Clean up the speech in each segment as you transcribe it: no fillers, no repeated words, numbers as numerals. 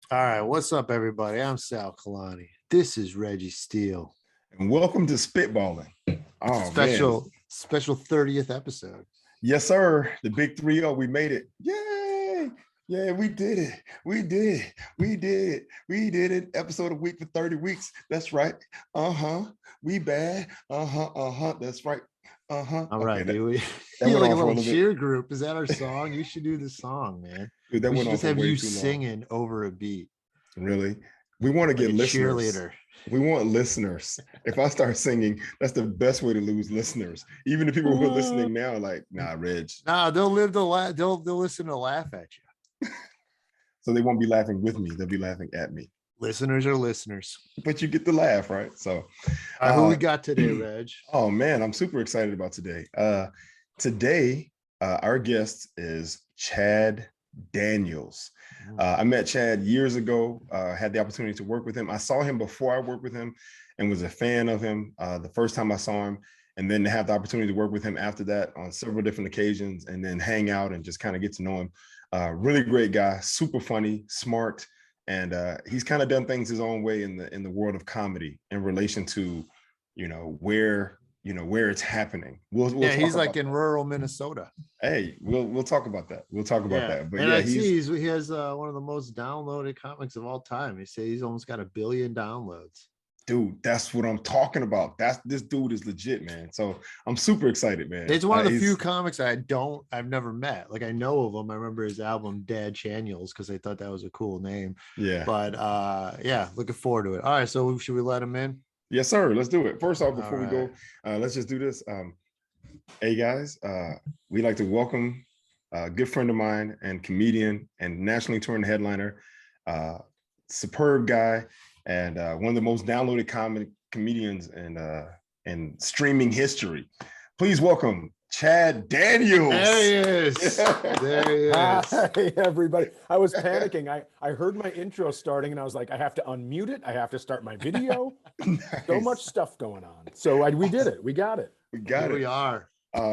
All right, what's up, everybody? I'm Sal Kalani. This is Reggie Steele. And welcome to Spitballin. Oh man. Special 30th episode. Yes, sir. The big 3-0. We made it. Yay. Yeah, we did it. We did it. We did it. We did it. Episode a week for 30 weeks. That's right. Uh-huh. We bad. Uh-huh. Uh-huh. That's right. Uh-huh. All right, okay, dude. That You're went like a on for a little little cheer bit. group. Is that our song? You should do the song, man. Dude, that We went should on just for have way you too long. singing over a beat. Really? We want to Like get a listeners. cheerleader. We want listeners. If I start singing, that's the best way to lose listeners. Even the people who are listening now, like, nah, Reg. Nah, they'll live to laugh. They'll listen to laugh at you. So they won't be laughing with me. They'll be laughing at me. Listeners are listeners. But you get the laugh, right? So Who we got today, Reg? Oh man, I'm super excited about today. Today, our guest is Chad Daniels. I met Chad years ago, had the opportunity to work with him. I saw him before I worked with him and was a fan of him the first time I saw him, and then to have the opportunity to work with him after that on several different occasions and then hang out and just kind of get to know him. Really great guy, super funny, smart, and he's kind of done things his own way in the world of comedy in relation to, where it's happening. We'll He's like in rural Minnesota. Hey, we'll talk about that. We'll talk about that. But and yeah, I see he has one of the most downloaded comics of all time. He says he's almost got 1 billion downloads. Dude, that's what I'm talking about. This dude is legit, man. So I'm super excited, man. It's one of the few comics I've never met. Like, I know of him. I remember his album Dad Chaniels because I thought that was a cool name. Yeah. But looking forward to it. All right, so should we let him in? Yes, sir. Let's do it. First off, before we go, let's just do this. Hey guys, we'd like to welcome a good friend of mine and comedian and nationally touring headliner, superb guy, and one of the most downloaded comedians in streaming history. Please welcome Chad Daniels. There he is. There he is. Hey, everybody. I was panicking. I heard my intro starting and I was like, I have to unmute it. I have to start my video. Nice. So much stuff going on. So we did it. We got it. Here we are.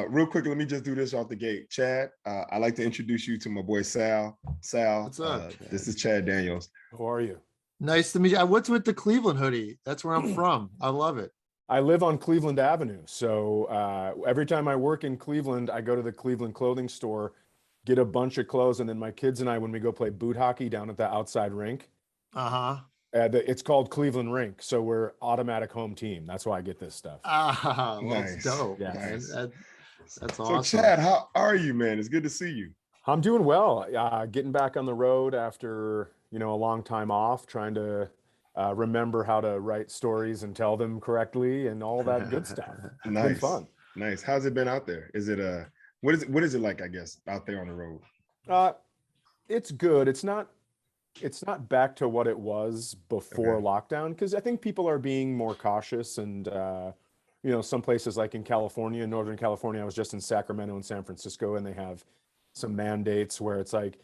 Real quick, let me just do this off the gate. Chad, I'd like to introduce you to my boy Sal. Sal, what's up? This is Chad Daniels. How are you? Nice to meet you. What's with the Cleveland hoodie? That's where I'm from. I love it. I live on Cleveland Avenue. So every time I work in Cleveland, I go to the Cleveland clothing store, get a bunch of clothes. And then my kids and I, when we go play boot hockey down at the outside rink, it's called Cleveland Rink. So we're automatic home team. That's why I get this stuff. Nice. That's dope. Yeah. Nice. That's So awesome. Chad, how are you, man? It's good to see you. I'm doing well. Getting back on the road after, a long time off, trying to remember how to write stories and tell them correctly and all that good stuff. It's been fun. Nice. How's it been out there? Is it what is it like, I guess, out there on the road? It's good. It's not back to what it was before lockdown, because I think people are being more cautious and some places like in California, Northern California, I was just in Sacramento and San Francisco, and they have some mandates where it's like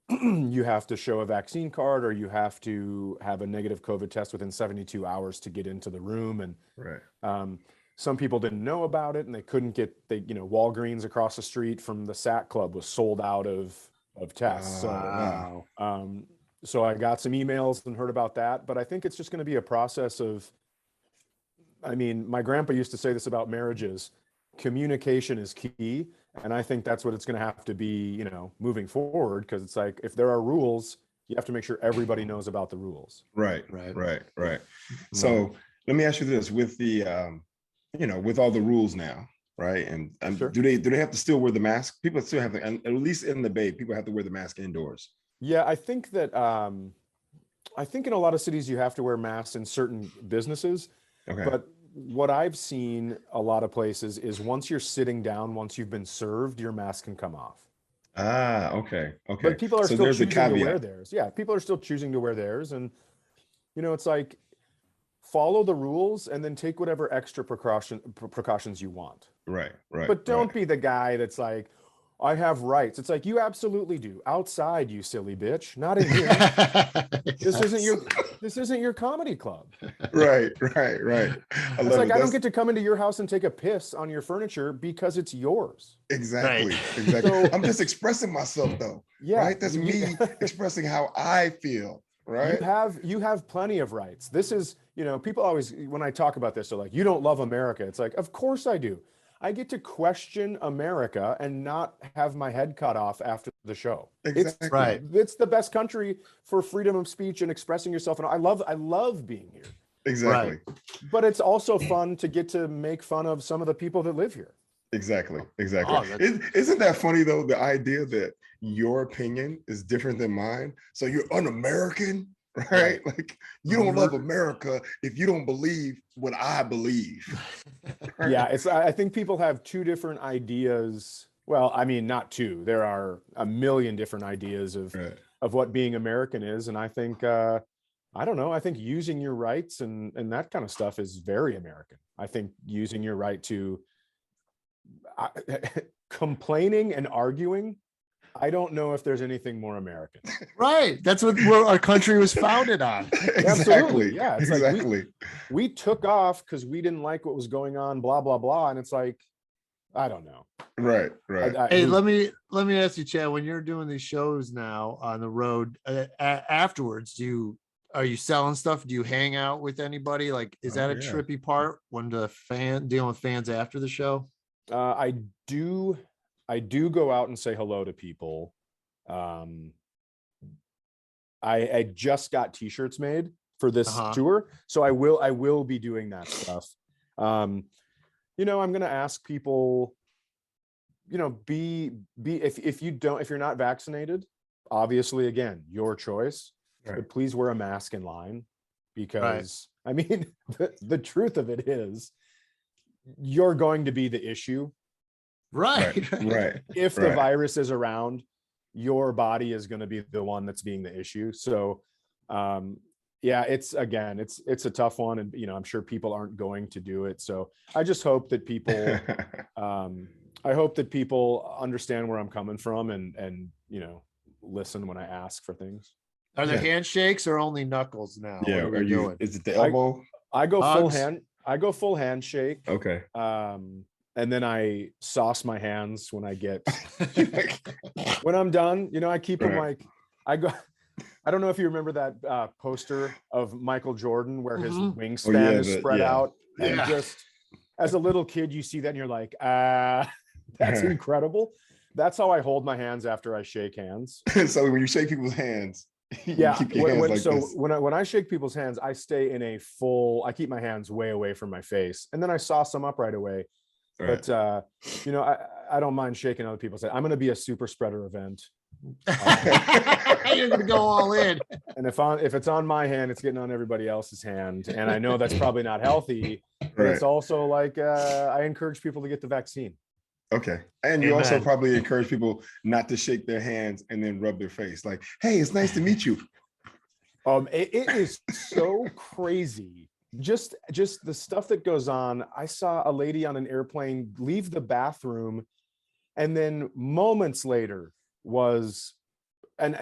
you have to show a vaccine card or you have to have a negative COVID test within 72 hours to get into the room. And some people didn't know about it and they couldn't get Walgreens across the street from the SAC Club was sold out of tests. So I got some emails and heard about that, but I think it's just going to be a process of, my grandpa used to say this about marriages: communication is key. And I think that's what it's going to have to be, moving forward, because it's like, if there are rules, you have to make sure everybody knows about the rules. Right. So let me ask you this: with the, with all the rules now, right? And sure. do they have to still wear the mask? People still have to, and at least in the Bay, people have to wear the mask indoors. Yeah, I think that, I think in a lot of cities you have to wear masks in certain businesses. Okay. But what I've seen a lot of places is once you're sitting down, once you've been served, your mask can come off. Okay. But people are still choosing to wear theirs. Yeah, people are still choosing to wear theirs. And, it's like, follow the rules and then take whatever extra precautions you want. Right. But don't be the guy that's like, I have rights. It's like, you absolutely do. Outside, you silly bitch. Not in here. This isn't your comedy club. Right. It's like, I don't get to come into your house and take a piss on your furniture because it's yours. Exactly. So, I'm just expressing myself though. Yeah. Right. That's me expressing how I feel. right? You have plenty of rights. This is, people always, when I talk about this, they're like, you don't love America. It's like, of course I do. I get to question America and not have my head cut off after the show. Exactly. Right. It's the best country for freedom of speech and expressing yourself. And I love being here. Exactly. Right. But it's also fun to get to make fun of some of the people that live here. Exactly. Oh, Isn't that funny though? The idea that your opinion is different than mine. So you're un-American, right? Like you don't love America if you don't believe what I believe. Right? Yeah, I think people have two different ideas. Well, I mean, not two. There are a million different ideas of what being American is. And I think I don't know. I think using your rights and that kind of stuff is very American. I think using your right to complaining and arguing, I don't know if there's anything more American. Right. That's what our country was founded on. Absolutely. Yeah. It's exactly. Like we took off because we didn't like what was going on, blah, blah, blah. And it's like, I don't know. Right. Hey, let me ask you, Chad, when you're doing these shows now on the road, afterwards, are you selling stuff? Do you hang out with anybody? Like, is that a trippy part when dealing with fans after the show? I do go out and say hello to people. I just got t-shirts made for this tour, so I will be doing that stuff. I'm gonna ask people, if you're not vaccinated, obviously, again, your choice, but please wear a mask in line, because I mean, the truth of it is you're going to be the issue. Right. If the virus is around, your body is going to be the one that's being the issue. So it's a tough one, and I'm sure people aren't going to do it. So I just hope that people understand where I'm coming from and listen when I ask for things. Are there handshakes or only knuckles now? Yeah, what are we doing? Is it the elbow? I go full handshake. Okay. And then I sauce my hands when I get when I'm done. I keep them like I don't know if you remember that poster of Michael Jordan where his wingspan is spread out, and just as a little kid you see that and you're like, that's incredible. That's how I hold my hands after I shake hands. So when you shake people's hands, yeah. Keep your hands like this. When I shake people's hands, I stay in I keep my hands way away from my face, and then I sauce them up right away. But I don't mind shaking other people's hands. I'm going to be a super spreader event. You're going to go all in. And if it's on my hand, it's getting on everybody else's hand, and I know that's probably not healthy. But it's also like I encourage people to get the vaccine. Okay. And you also probably encourage people not to shake their hands and then rub their face. Like, hey, it's nice to meet you. It is so crazy. Just the stuff that goes on. I saw a lady on an airplane leave the bathroom, and then moments later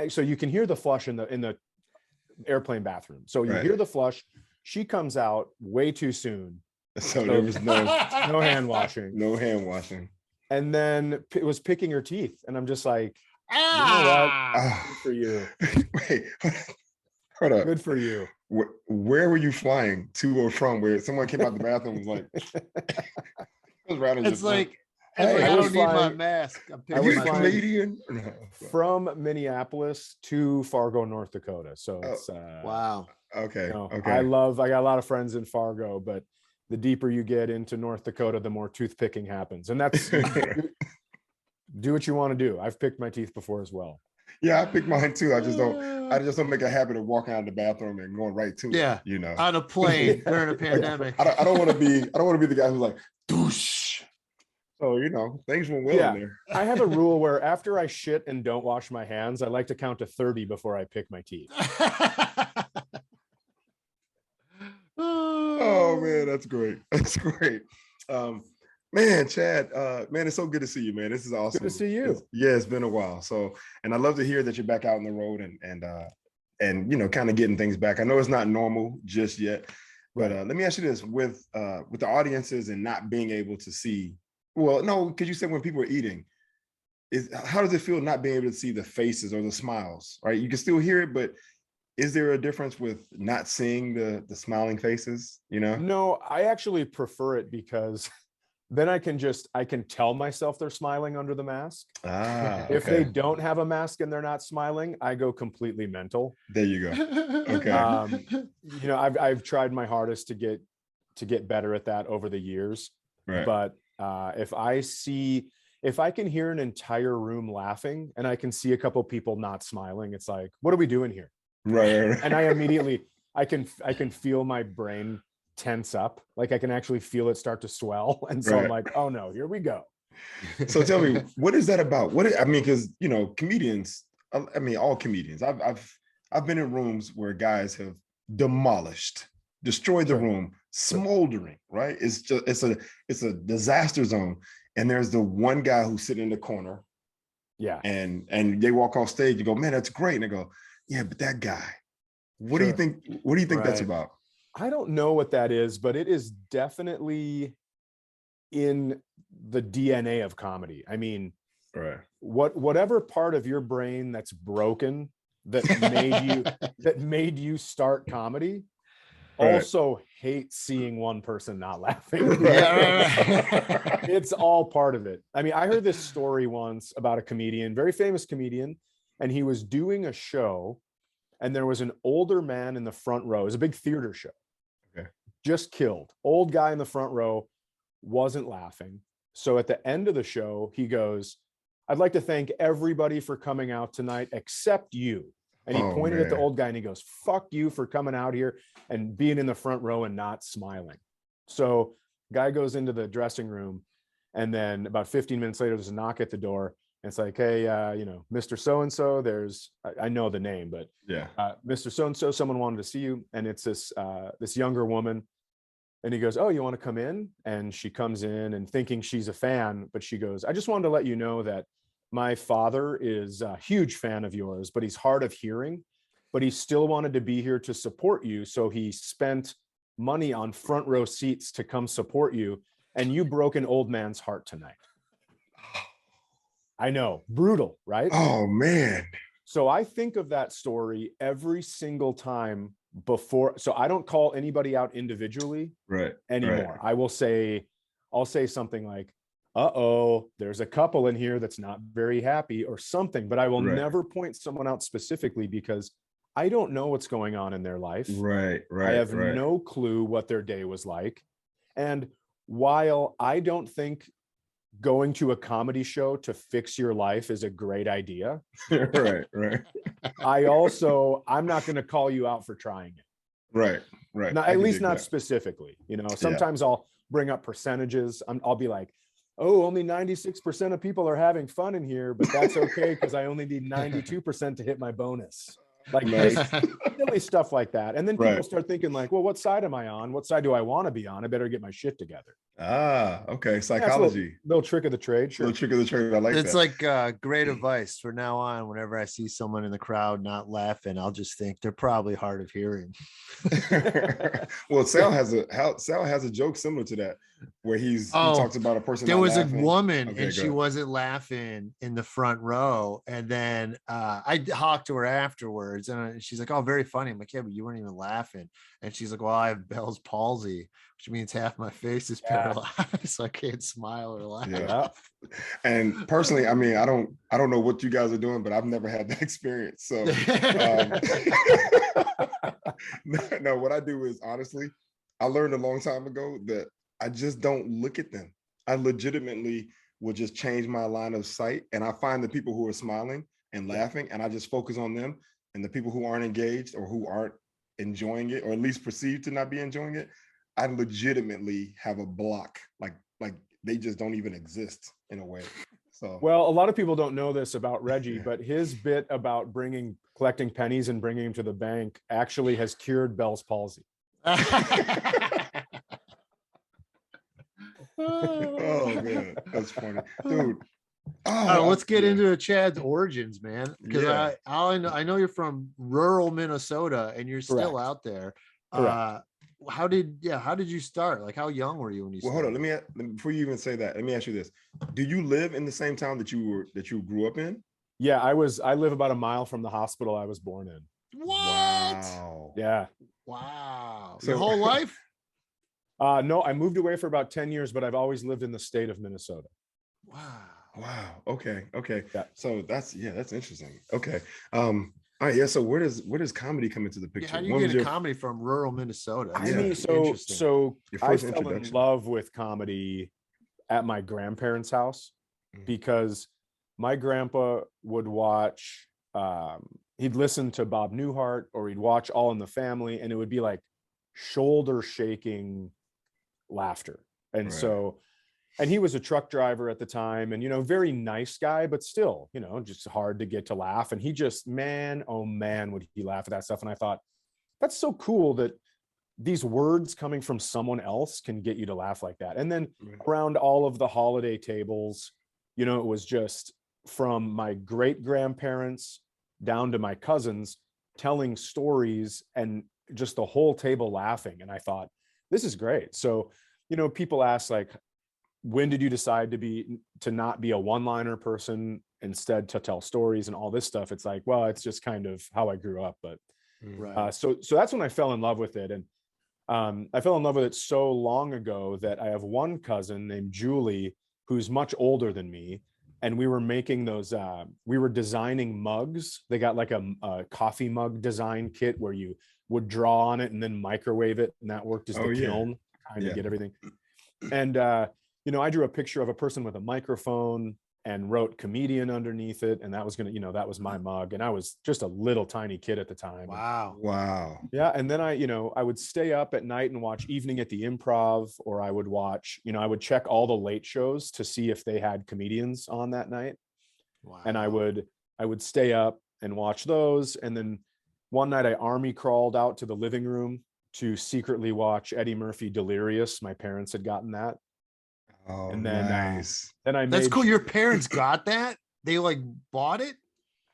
so you can hear the flush in the airplane bathroom. So you hear the flush. She comes out way too soon. So there was no hand washing. No hand washing. And then it was picking her teeth, and I'm just like, you know what? Good for you. Wait, hold up. Good for you. Where were you flying to or from? Where someone came out the bathroom and was like, it's like, I don't need my mask. Are you Canadian? From Minneapolis to Fargo, North Dakota. So it's wow. Okay. Okay. I got a lot of friends in Fargo, but the deeper you get into North Dakota, the more tooth picking happens. And that's do what you want to do. I've picked my teeth before as well. Yeah, I pick mine too. I just don't make a habit of walking out of the bathroom and going right to it. On a plane during a pandemic. I don't want to be the guy who's like, douche. So things went well in there. I have a rule where after I shit and don't wash my hands, I like to count to 30 before I pick my teeth. Oh man, that's great. That's great. Man, Chad, man, it's so good to see you, man. This is awesome. Good to see you. It's been a while. So, and I love to hear that you're back out on the road and kind of getting things back. I know it's not normal just yet, but let me ask you this: with the audiences and not being able to see, well, no, because you said when people are eating, how does it feel not being able to see the faces or the smiles? Right, you can still hear it, but is there a difference with not seeing the smiling faces, you know? No, I actually prefer it because then I can tell myself they're smiling under the mask. If they Okay. don't have a mask and they're not smiling, I go completely mental. There you go. Okay. You know, I've tried my hardest to get better at that over the years. Right. But if I can hear an entire room laughing and I can see a couple people not smiling, it's like, what are we doing here? Right. And I immediately I can feel my brain tense up. Like I can actually feel it start to swell. And so I'm like, oh no, here we go. So tell me, what is that about? I mean, because you know, comedians, I mean, all comedians. I've been in rooms where guys have destroyed the room, smoldering, right? It's a disaster zone. And there's the one guy who's sitting in the corner. Yeah. And they walk off stage, you go, man, that's great. And they go, yeah, but that guy, what do you think that's about? I don't know what that is, but it is definitely in the DNA of comedy. I mean, whatever part of your brain that's broken that made you start comedy also hate seeing one person not laughing. It's all part of it. I mean, I heard this story once about a comedian, very famous comedian, and he was doing a show and there was an older man in the front row. It was a big theater show. Just killed. Old guy in the front row, wasn't laughing. So at the end of the show, he goes, I'd like to thank everybody for coming out tonight except you. And he pointed at the old guy and he goes, fuck you for coming out here and being in the front row and not smiling. So guy goes into the dressing room, and then about 15 minutes later, there's a knock at the door. And it's like, hey, you know, Mr. So-and-so, I know the name, but Mr. So-and-so, someone wanted to see you. And it's this younger woman. And he goes, oh, you want to come in? And she comes in and thinking she's a fan, but she goes, I just wanted to let you know that my father is a huge fan of yours, but he's hard of hearing, but he still wanted to be here to support you. So he spent money on front row seats to come support you. And you broke an old man's heart tonight. I know, brutal, right? Oh man. So I think of that story every single time before. So I don't call anybody out individually anymore. I'll say something like, uh-oh, there's a couple in here that's not very happy or something, but I will never point someone out specifically because I don't know what's going on in their life. I have no clue what their day was like. And while I don't think going to a comedy show to fix your life is a great idea. I'm not going to call you out for trying it. Not, at least not specifically. You know, sometimes I'll bring up percentages. I'll be like, oh, only 96% of people are having fun in here, but that's okay because I only need 92% to hit my bonus. Like silly stuff like that. And then people start thinking like, well, what side am I on? What side do I want to be on? I better get my shit together. Okay. Psychology. Little trick of the trade. Sure. Little trick of the trade. I like that. It's like great advice for now on. Whenever I see someone in the crowd not laughing, I'll just think they're probably hard of hearing. Well, Sal has a joke similar to that where he talks about a person. There was laughing. A woman and she wasn't laughing in the front row. And then I talked to her afterwards and she's like, oh, very funny. I'm like, yeah, but you weren't even laughing. And she's like, well, I have Bell's palsy, which means half my face is paralyzed, so I can't smile or laugh. And personally, I mean, I don't know what you guys are doing, but I've never had that experience. So no, what I do is honestly, I learned a long time ago that I just don't look at them. I legitimately will just change my line of sight, and I find the people who are smiling and laughing, and I just focus on them. And the people who aren't engaged or who aren't enjoying it, or at least perceived to not be enjoying it, I legitimately have a block. Like they just don't even exist in a way. So well, a lot of people don't know this about Reggie, but his bit about collecting pennies and bringing them to the bank actually has cured Bell's palsy. Oh man, that's funny, dude. Let's get into Chad's origins, man. Because I know you're from rural Minnesota and you're still out there. How did you start? Like, how young were you when you started? Hold on. Before you even say that, let me ask you this: do you live in the same town that you grew up in? Yeah, I live about a mile from the hospital I was born in. What? Wow. Yeah. Wow. So- Your whole life? No, I moved away for about 10 years, but I've always lived in the state of Minnesota. Wow. Wow. Okay. Okay. Yeah. So that's interesting. Okay. All right. Yeah. So where does comedy come into the Yeah, picture? how do you When get was into your comedy from rural Minnesota? I Yeah. mean, Interesting. so Your I first fell in introduction? love with comedy at my grandparents' house Mhm. because my grandpa would watch, he'd listen to Bob Newhart or he'd watch All in the Family, and it would be like shoulder shaking laughter. And Right. so, and he was a truck driver at the time, and, you know, very nice guy, but still, you know, just hard to get to laugh. And he just, man, oh man, would he laugh at that stuff. And I thought, that's so cool that these words coming from someone else can get you to laugh like that. And then Right. around all of the holiday tables, you know, it was just from my great grandparents down to my cousins telling stories and just the whole table laughing. And I thought, this is great. So, you know, people ask, like, when did you decide to not be a one-liner person, instead to tell stories and all this stuff? It's like, well, it's just kind of how I grew up. But Right. so that's when I fell in love with it. And I fell in love with it so long ago that I have one cousin named Julie who's much older than me, and we were making those. We were designing mugs. They got like a coffee mug design kit where you would draw on it and then microwave it, and that worked as Oh, the yeah. kiln, kind of Yeah. get everything. And you know, I drew a picture of a person with a microphone and wrote comedian underneath it, and that was gonna, you know, that was my mug, and I was just a little tiny kid at the time. Wow. Wow. Yeah, and then I would stay up at night and watch Evening at the Improv, or I would watch, you know, I would check all the late shows to see if they had comedians on that night, Wow. and I would stay up and watch those. And then one night I army crawled out to the living room to secretly watch Eddie Murphy Delirious. My parents had gotten that, Oh, and then nice. then I That's made cool. sure- Your parents got that? They like bought it?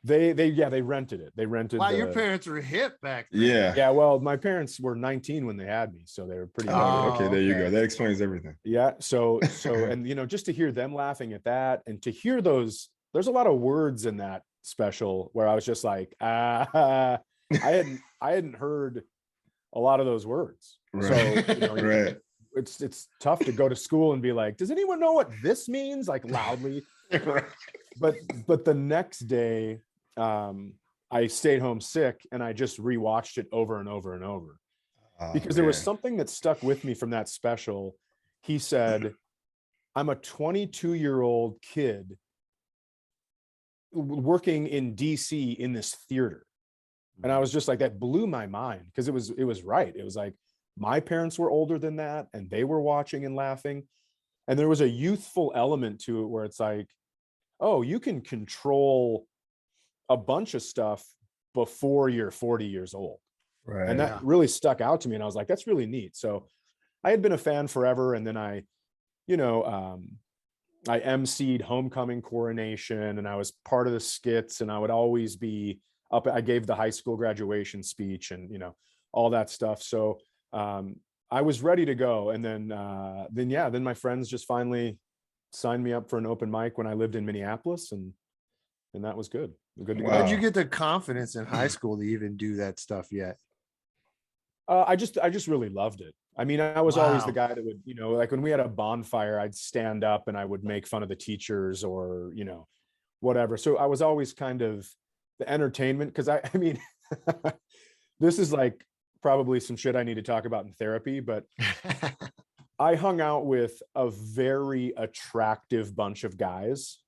they rented it. They rented. Wow, your the- parents were hip back then. Yeah. Yeah, well, my parents were 19 when they had me, so they were pretty young. Oh, Okay. There you okay. go. That explains everything. Yeah. So, and, you know, just to hear them laughing at that, and to hear there's a lot of words in that special where I was just like, I hadn't heard a lot of those words. Right. So, you know, Right. it's tough to go to school and be like, does anyone know what this means? Like loudly. Right. But the next day, I stayed home sick, and I just rewatched it over and over and over. Oh, Because there was man. something that stuck with me from that special. He said, I'm a 22-year-old kid working in DC in this theater. And I was just like, that blew my mind, because it was right. It was like, my parents were older than that, and they were watching and laughing. And there was a youthful element to it where it's like, oh, you can control a bunch of stuff before you're 40 years old. Right. And that really stuck out to me. And I was like, that's really neat. So I had been a fan forever. And then I emceed homecoming coronation, and I was part of the skits, and I would always be up. I gave the high school graduation speech, and, you know, all that stuff. So I was ready to go. And then my friends just finally signed me up for an open mic when I lived in Minneapolis, and that was good. Good to go. How'd you get the confidence in high school to even do that stuff yet? I just really loved it. I mean, I was always the Wow. guy that would, you know, like when we had a bonfire, I'd stand up and I would make fun of the teachers, or, you know, whatever. So I was always kind of the entertainment, because I mean, this is like probably some shit I need to talk about in therapy, but I hung out with a very attractive bunch of guys,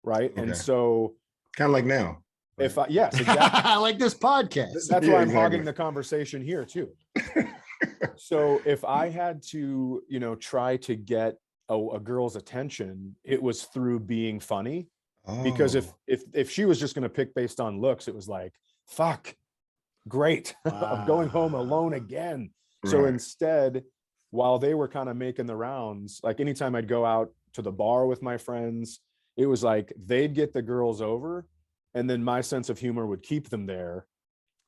right? Okay. And so Kind of like now. yes, exactly. I like this podcast. That's Yeah, why I'm exactly. hogging the conversation here too. So if I had to, you know, try to get a girl's attention, it was through being funny. Because Oh, if she was just going to pick based on looks, it was like, fuck, great. I'm going home alone again. So right. instead, while they were kind of making the rounds, like anytime I'd go out to the bar with my friends, it was like they'd get the girls over, and then my sense of humor would keep them there.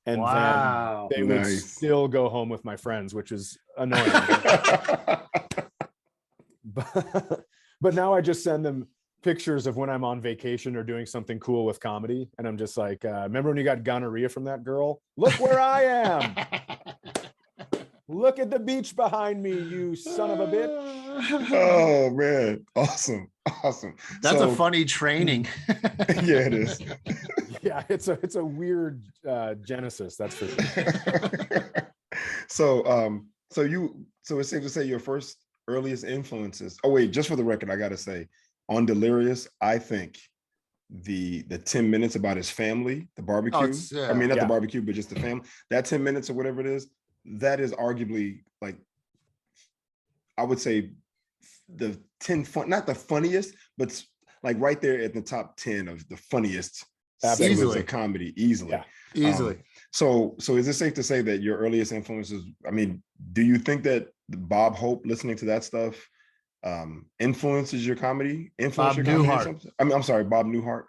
And Wow. then they would Nice. still go home with my friends, which is annoying. But now I just send them pictures of when I'm on vacation or doing something cool with comedy, and I'm just like, remember when you got gonorrhea from that girl? Look where I am. Look at the beach behind me, you son of a bitch. Oh man, awesome. That's a funny training. Yeah, it is. Yeah, it's a weird genesis, that's for sure. So so it's safe to say your first earliest influences. Oh wait, just for the record, I gotta say, on Delirious, I think the 10 minutes about his family, the barbecue. I mean, not the barbecue, but just the family. That 10 minutes or whatever it is, that is arguably, like, I would say the 10 fun, not the funniest, but like right there at the top 10 of the funniest segments of comedy, easily. Yeah, easily. So is it safe to say that your earliest influences, I mean, do you think that Bob Hope, listening to that stuff, influences your comedy? Bob Newhart. I mean, I'm sorry, Bob Newhart.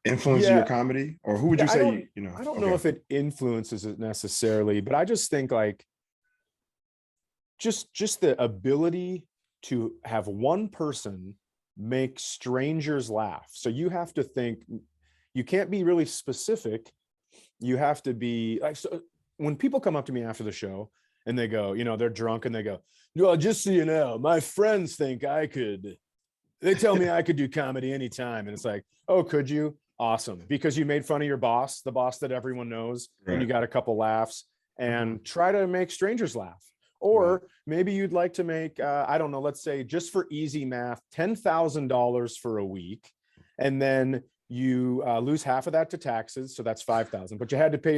Influences your comedy? Or who would you say, I don't know if it influences it necessarily, but I just think like just the ability to have one person make strangers laugh. So you have to think, you can't be really specific. You have to be like, so when people come up to me after the show and they go, they're drunk and they go, well, just so you know, my friends think they tell me I could do comedy anytime. And it's like, oh, could you? Awesome. Because you made fun of your boss, the boss that everyone knows, and you got a couple laughs, and try to make strangers laugh. Or maybe you'd like to make, I don't know, let's say just for easy math, $10,000 for a week. And then you lose half of that to taxes. So that's 5,000, but you had to pay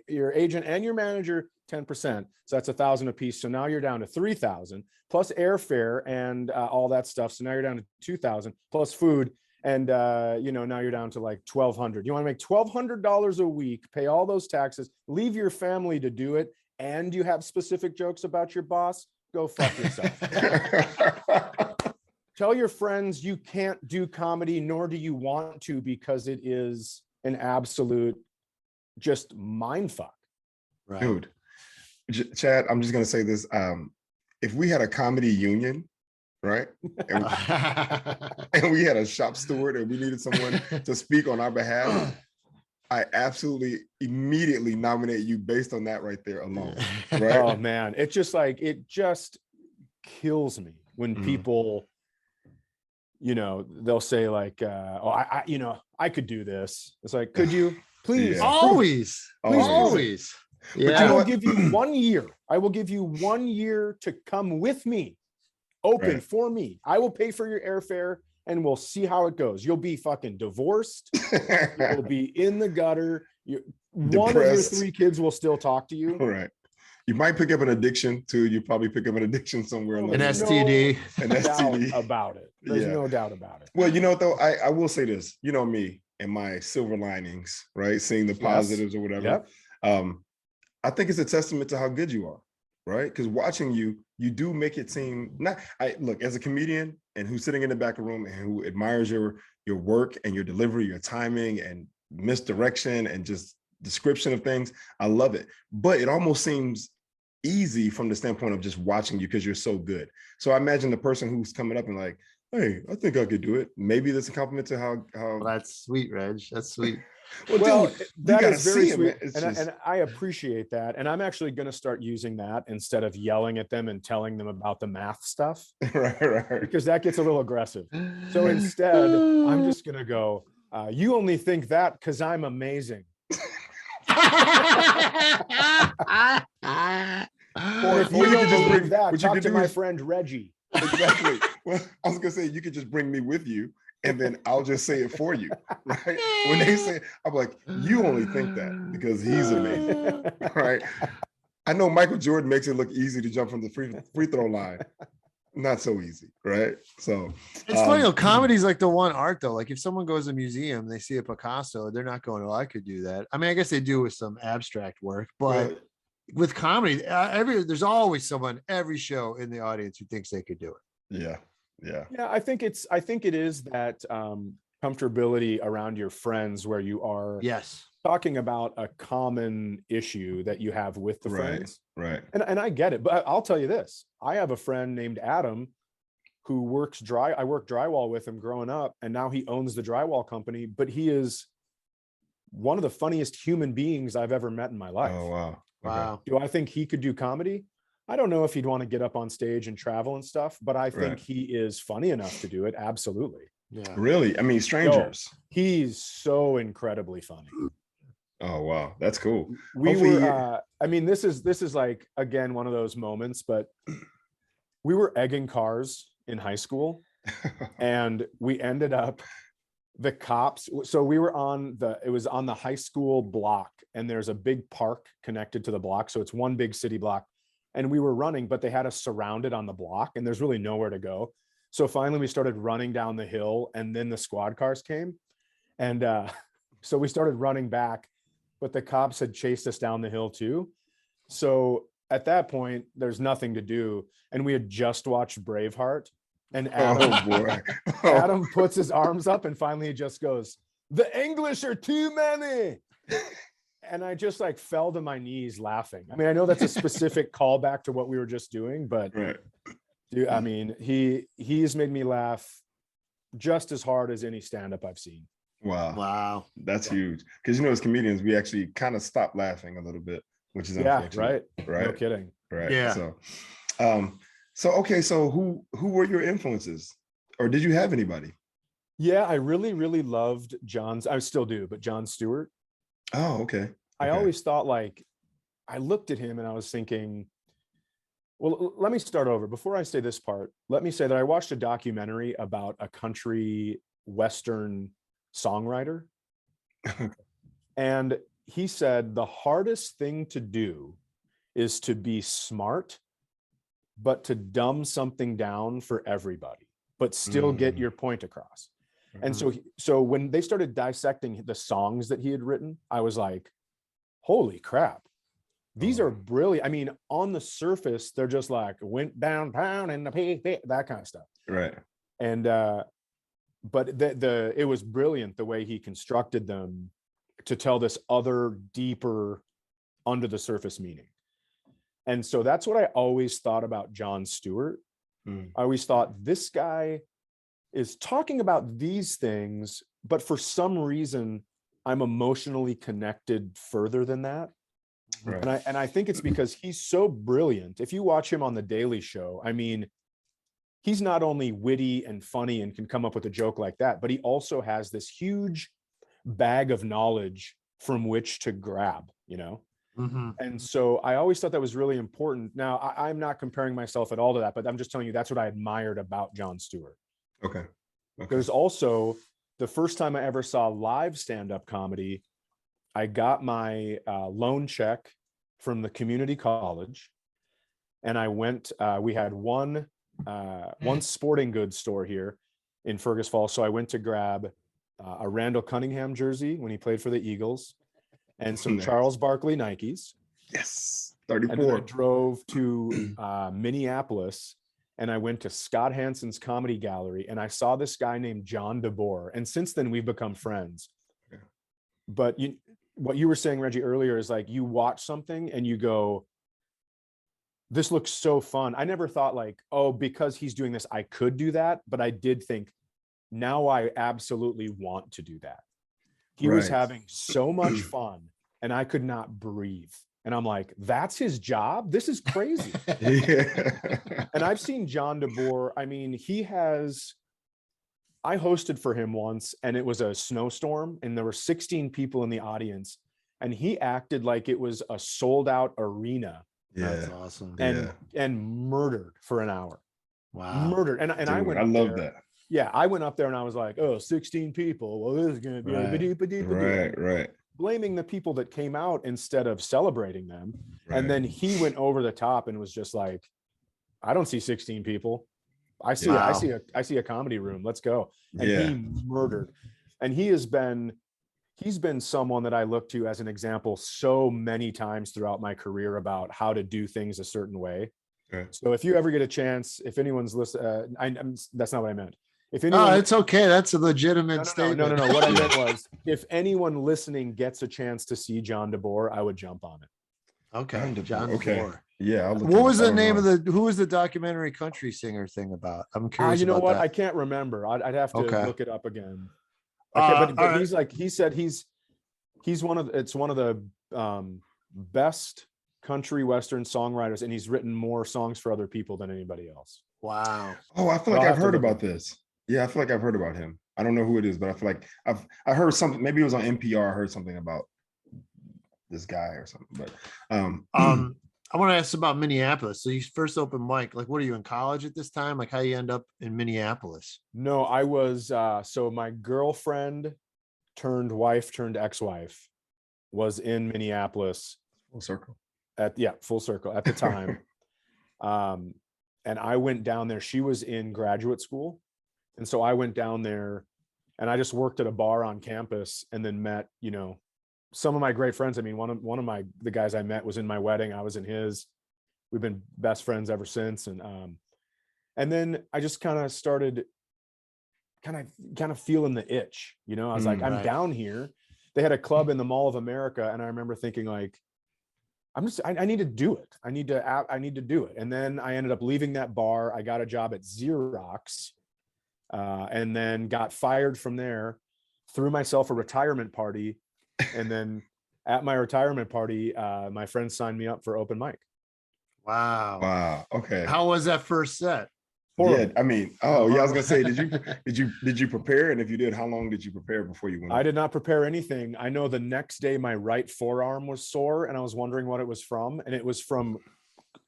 your agent and your manager 10%. So that's 1,000 a piece. So now you're down to 3,000 plus airfare and all that stuff. So now you're down to 2,000 plus food. And, now you're down to like 1,200. You want to make $1,200 a week, pay all those taxes, leave your family to do it. And you have specific jokes about your boss, go fuck yourself. Tell your friends you can't do comedy, nor do you want to, because it is an absolute just mind fuck. Right. Dude, Chad, I'm just going to say this. If we had a comedy union, right? And we had a shop steward and we needed someone to speak on our behalf, I absolutely immediately nominate you based on that right there alone. Right? Oh man, it just kills me when people, they'll say like, I could do this. It's like, could you please? Yeah. Always. Yeah. I will give you 1 year. I will give you 1 year to come with me, open for me. I will pay for your airfare. And we'll see how it goes. You'll be fucking divorced. You'll be in the gutter. One of your 3 kids will still talk to you. Right. You might pick up an addiction too. You probably pick up an addiction somewhere. An STD. An STD. About it. There's no doubt about it. Well, though, I will say this. Me and my silver linings, right? Seeing the positives or whatever. Yep. I think it's a testament to how good you are, right? Because watching you do make it seem look, as a comedian and who's sitting in the back of the room and who admires your work and your delivery, your timing and misdirection and just description of things, I love it. But it almost seems easy from the standpoint of just watching you because you're so good. So I imagine the person who's coming up and like, hey, I think I could do it. Maybe that's a compliment to how well, that's sweet, Reg. That's sweet. Well, dude, that is very sweet, and I appreciate that. And I'm actually going to start using that instead of yelling at them and telling them about the math stuff, right? Because that gets a little aggressive. So instead, I'm just going to go, you only think that because I'm amazing. Or if you don't believe that, talk to my friend Reggie. Exactly. Well, I was going to say, you could just bring me with you. And then I'll just say it for you, right? When they say, I'm like, you only think that because he's amazing, right? I know Michael Jordan makes it look easy to jump from the free throw line. Not so easy, right? So it's funny though. Comedy's like the one art though. Like if someone goes to a museum, they see a Picasso, they're not going, "Oh, I could do that." I mean, I guess they do with some abstract work, but with comedy, there's always someone every show in the audience who thinks they could do it. Yeah. I think it is that comfortability around your friends where you are talking about a common issue that you have with the friends. Right. And I get it, but I'll tell you this. I have a friend named Adam who works I worked drywall with him growing up, and now he owns the drywall company, but he is one of the funniest human beings I've ever met in my life. Oh, wow. Wow. Do I think he could do comedy? I don't know if he'd want to get up on stage and travel and stuff, but I think he is funny enough to do it. Absolutely. Yeah. Really? I mean, strangers. He's so incredibly funny. Oh, wow. That's cool. We were, I mean, this is like, again, one of those moments, but we were egging cars in high school and we ended up, the cops. So we were it was on the high school block, and there's a big park connected to the block. So it's one big city block, and we were running, but they had us surrounded on the block and there's really nowhere to go. So finally we started running down the hill, and then the squad cars came. And so we started running back, but the cops had chased us down the hill too. So at that point, there's nothing to do. And we had just watched Braveheart. And Adam puts his arms up, and finally he just goes, "The English are too many." And I just like fell to my knees laughing. I mean, I know that's a specific callback to what we were just doing, but dude, I mean, he's made me laugh just as hard as any stand-up I've seen. Wow. That's huge. Because, as comedians, we actually kind of stop laughing a little bit, which is unfortunate. Right. No kidding. Right. Yeah. So who were your influences, or did you have anybody? Yeah, I really, really loved I still do, but Jon Stewart. Oh, okay. I always thought, like, I looked at him and I was thinking, well, let me start over. Before I say this part, let me say that I watched a documentary about a country Western songwriter. And he said the hardest thing to do is to be smart, but to dumb something down for everybody, but still get your point across. And so when they started dissecting the songs that he had written, I was like, holy crap, these are brilliant. I mean, on the surface, they're just like, went downtown and the pig, that kind of stuff. Right. And, but it was brilliant the way he constructed them to tell this other deeper under the surface meaning. And so that's what I always thought about Jon Stewart. I always thought, this guy is talking about these things, but for some reason, I'm emotionally connected further than that. Right. And I think it's because he's so brilliant. If you watch him on The Daily Show, I mean, he's not only witty and funny and can come up with a joke like that, but he also has this huge bag of knowledge from which to grab, And so I always thought that was really important. Now, I'm not comparing myself at all to that, but I'm just telling you that's what I admired about Jon Stewart. Okay. There's also the first time I ever saw live stand-up comedy, I got my loan check from the community college, and I went. We had one sporting goods store here in Fergus Falls, so I went to grab a Randall Cunningham jersey when he played for the Eagles, and some Charles Barkley Nikes. Yes, 34. And then I drove to Minneapolis, and I went to Scott Hansen's Comedy Gallery, and I saw this guy named John DeBoer. And since then, we've become friends. Yeah. But what you were saying, Reggie, earlier is like, you watch something and you go, this looks so fun. I never thought like, oh, because he's doing this, I could do that. But I did think, now I absolutely want to do that. He was having so much fun, and I could not breathe. And I'm like, that's his job? This is crazy. And I've seen John DeBoer. I mean, I hosted for him once, and it was a snowstorm, and there were 16 people in the audience, and he acted like it was a sold out arena. Yeah. That's awesome. And murdered for an hour. Wow. Murdered. And Dude, I went I up love there. that. Yeah. I went up there and I was like, oh, 16 people. Well, this is going to be right. Blaming the people that came out instead of celebrating them. Right. And then he went over the top and was just like, I don't see 16 people. I see a comedy room. Let's go. And he murdered. And he's been someone that I look to as an example so many times throughout my career about how to do things a certain way. Okay. So if you ever get a chance, if anyone's listening, that's not what I meant. If anyone, it's okay. That's a legitimate statement. No. What I meant was, if anyone listening gets a chance to see John DeBoer, I would jump on it. Okay, John Okay. DeVore. Yeah. I'll look What him was up. I the don't name know. of who was the documentary country singer thing about? I'm curious You know about what? that. I can't remember. I'd have to Okay. look it up again. I can't, All but right. he's like, he said he's one of the best country western songwriters, and he's written more songs for other people than anybody else. Wow. Oh, I feel But like I'll I've have to heard look about it. this. Yeah, I feel like I've heard about him. I don't know who it is, but I feel like I heard something. Maybe it was on NPR. I heard something about this guy or something. But I want to ask about Minneapolis. So you first open mic, like what are you in college at this time? Like how you end up in Minneapolis? No, I was so my girlfriend turned wife turned ex-wife was in Minneapolis. full circle. Full circle at the time. And I went down there. She was in graduate school. And so I went down there and I just worked at a bar on campus and then met, some of my great friends. I mean, one of the guys I met was in my wedding. I was in his. We've been best friends ever since. And then I just kind of started kind of feeling the itch, I was like, I'm down here. They had a club in the Mall of America. And I remember thinking like, I need to do it. I need to do it. And then I ended up leaving that bar. I got a job at Xerox, and then got fired from there, threw myself a retirement party. And then at my retirement party, my friends signed me up for open mic. Wow. Wow. Okay. How was that first set? Horrible. Yeah, I mean, I was gonna say, did you prepare? And if you did, how long did you prepare before you went? I did not prepare anything. I know the next day my right forearm was sore, and I was wondering what it was from, and it was from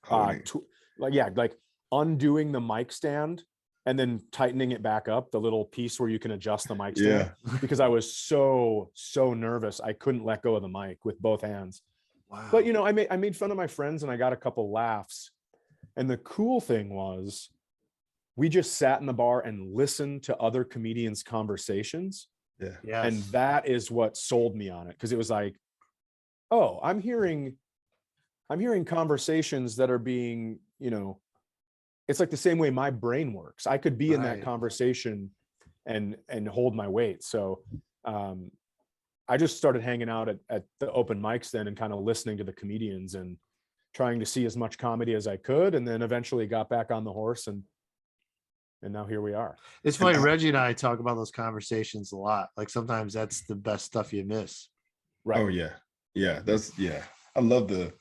like undoing the mic stand and then tightening it back up, the little piece where you can adjust the mic stand. Because I was so nervous, I couldn't let go of the mic with both hands. Wow. But I made fun of my friends and I got a couple laughs. And the cool thing was, we just sat in the bar and listened to other comedians' conversations. Yeah. Yes. And that is what sold me on it. Because it was like, oh, I'm hearing conversations that are being, it's like the same way my brain works. I could be in that conversation and hold my weight. So I just started hanging out at the open mics then and kind of listening to the comedians and trying to see as much comedy as I could. And then eventually got back on the horse and now here we are. It's funny. Reggie and I talk about those conversations a lot. Like sometimes that's the best stuff you miss. Right. Oh yeah. Yeah. I love the,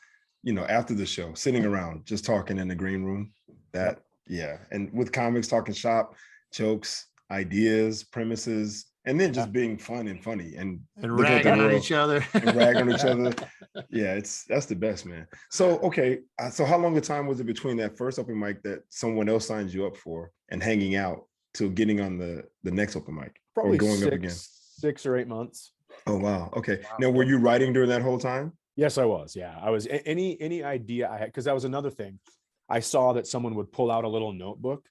after the show, sitting around, just talking in the green room. And with comics, talking shop, jokes, ideas, premises, and then just being fun and funny and ragging on each other. Yeah, that's the best, man. So, okay. So how long a time was it between that first open mic that someone else signed you up for and hanging out to getting on the next open mic? Probably or going up again? 6 or 8 months. Oh, wow. Okay. Wow. Now, were you writing during that whole time? Yes, I was. Yeah, I was. Any idea I had, because that was another thing. I saw that someone would pull out a little notebook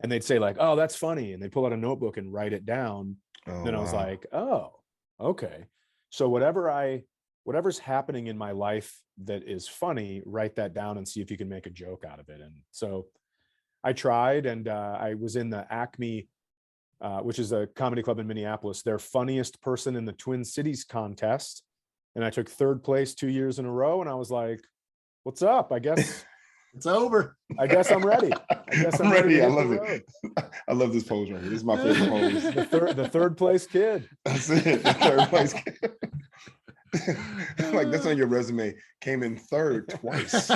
and they'd say like, oh, that's funny. And they pull out a notebook and write it down. Then I was like, oh, okay. So whatever's happening in my life that is funny, write that down and see if you can make a joke out of it. And so I tried, and I was in the Acme, which is a comedy club in Minneapolis, their funniest person in the Twin Cities contest. And I took 3rd place 2 years in a row. And I was like, what's up? I guess it's over. I guess I'm ready. I'm ready. I love it. I love this pose right here. This is my favorite pose. The third place kid. That's it. The 3rd place kid. Like that's on your resume. Came in 3rd twice.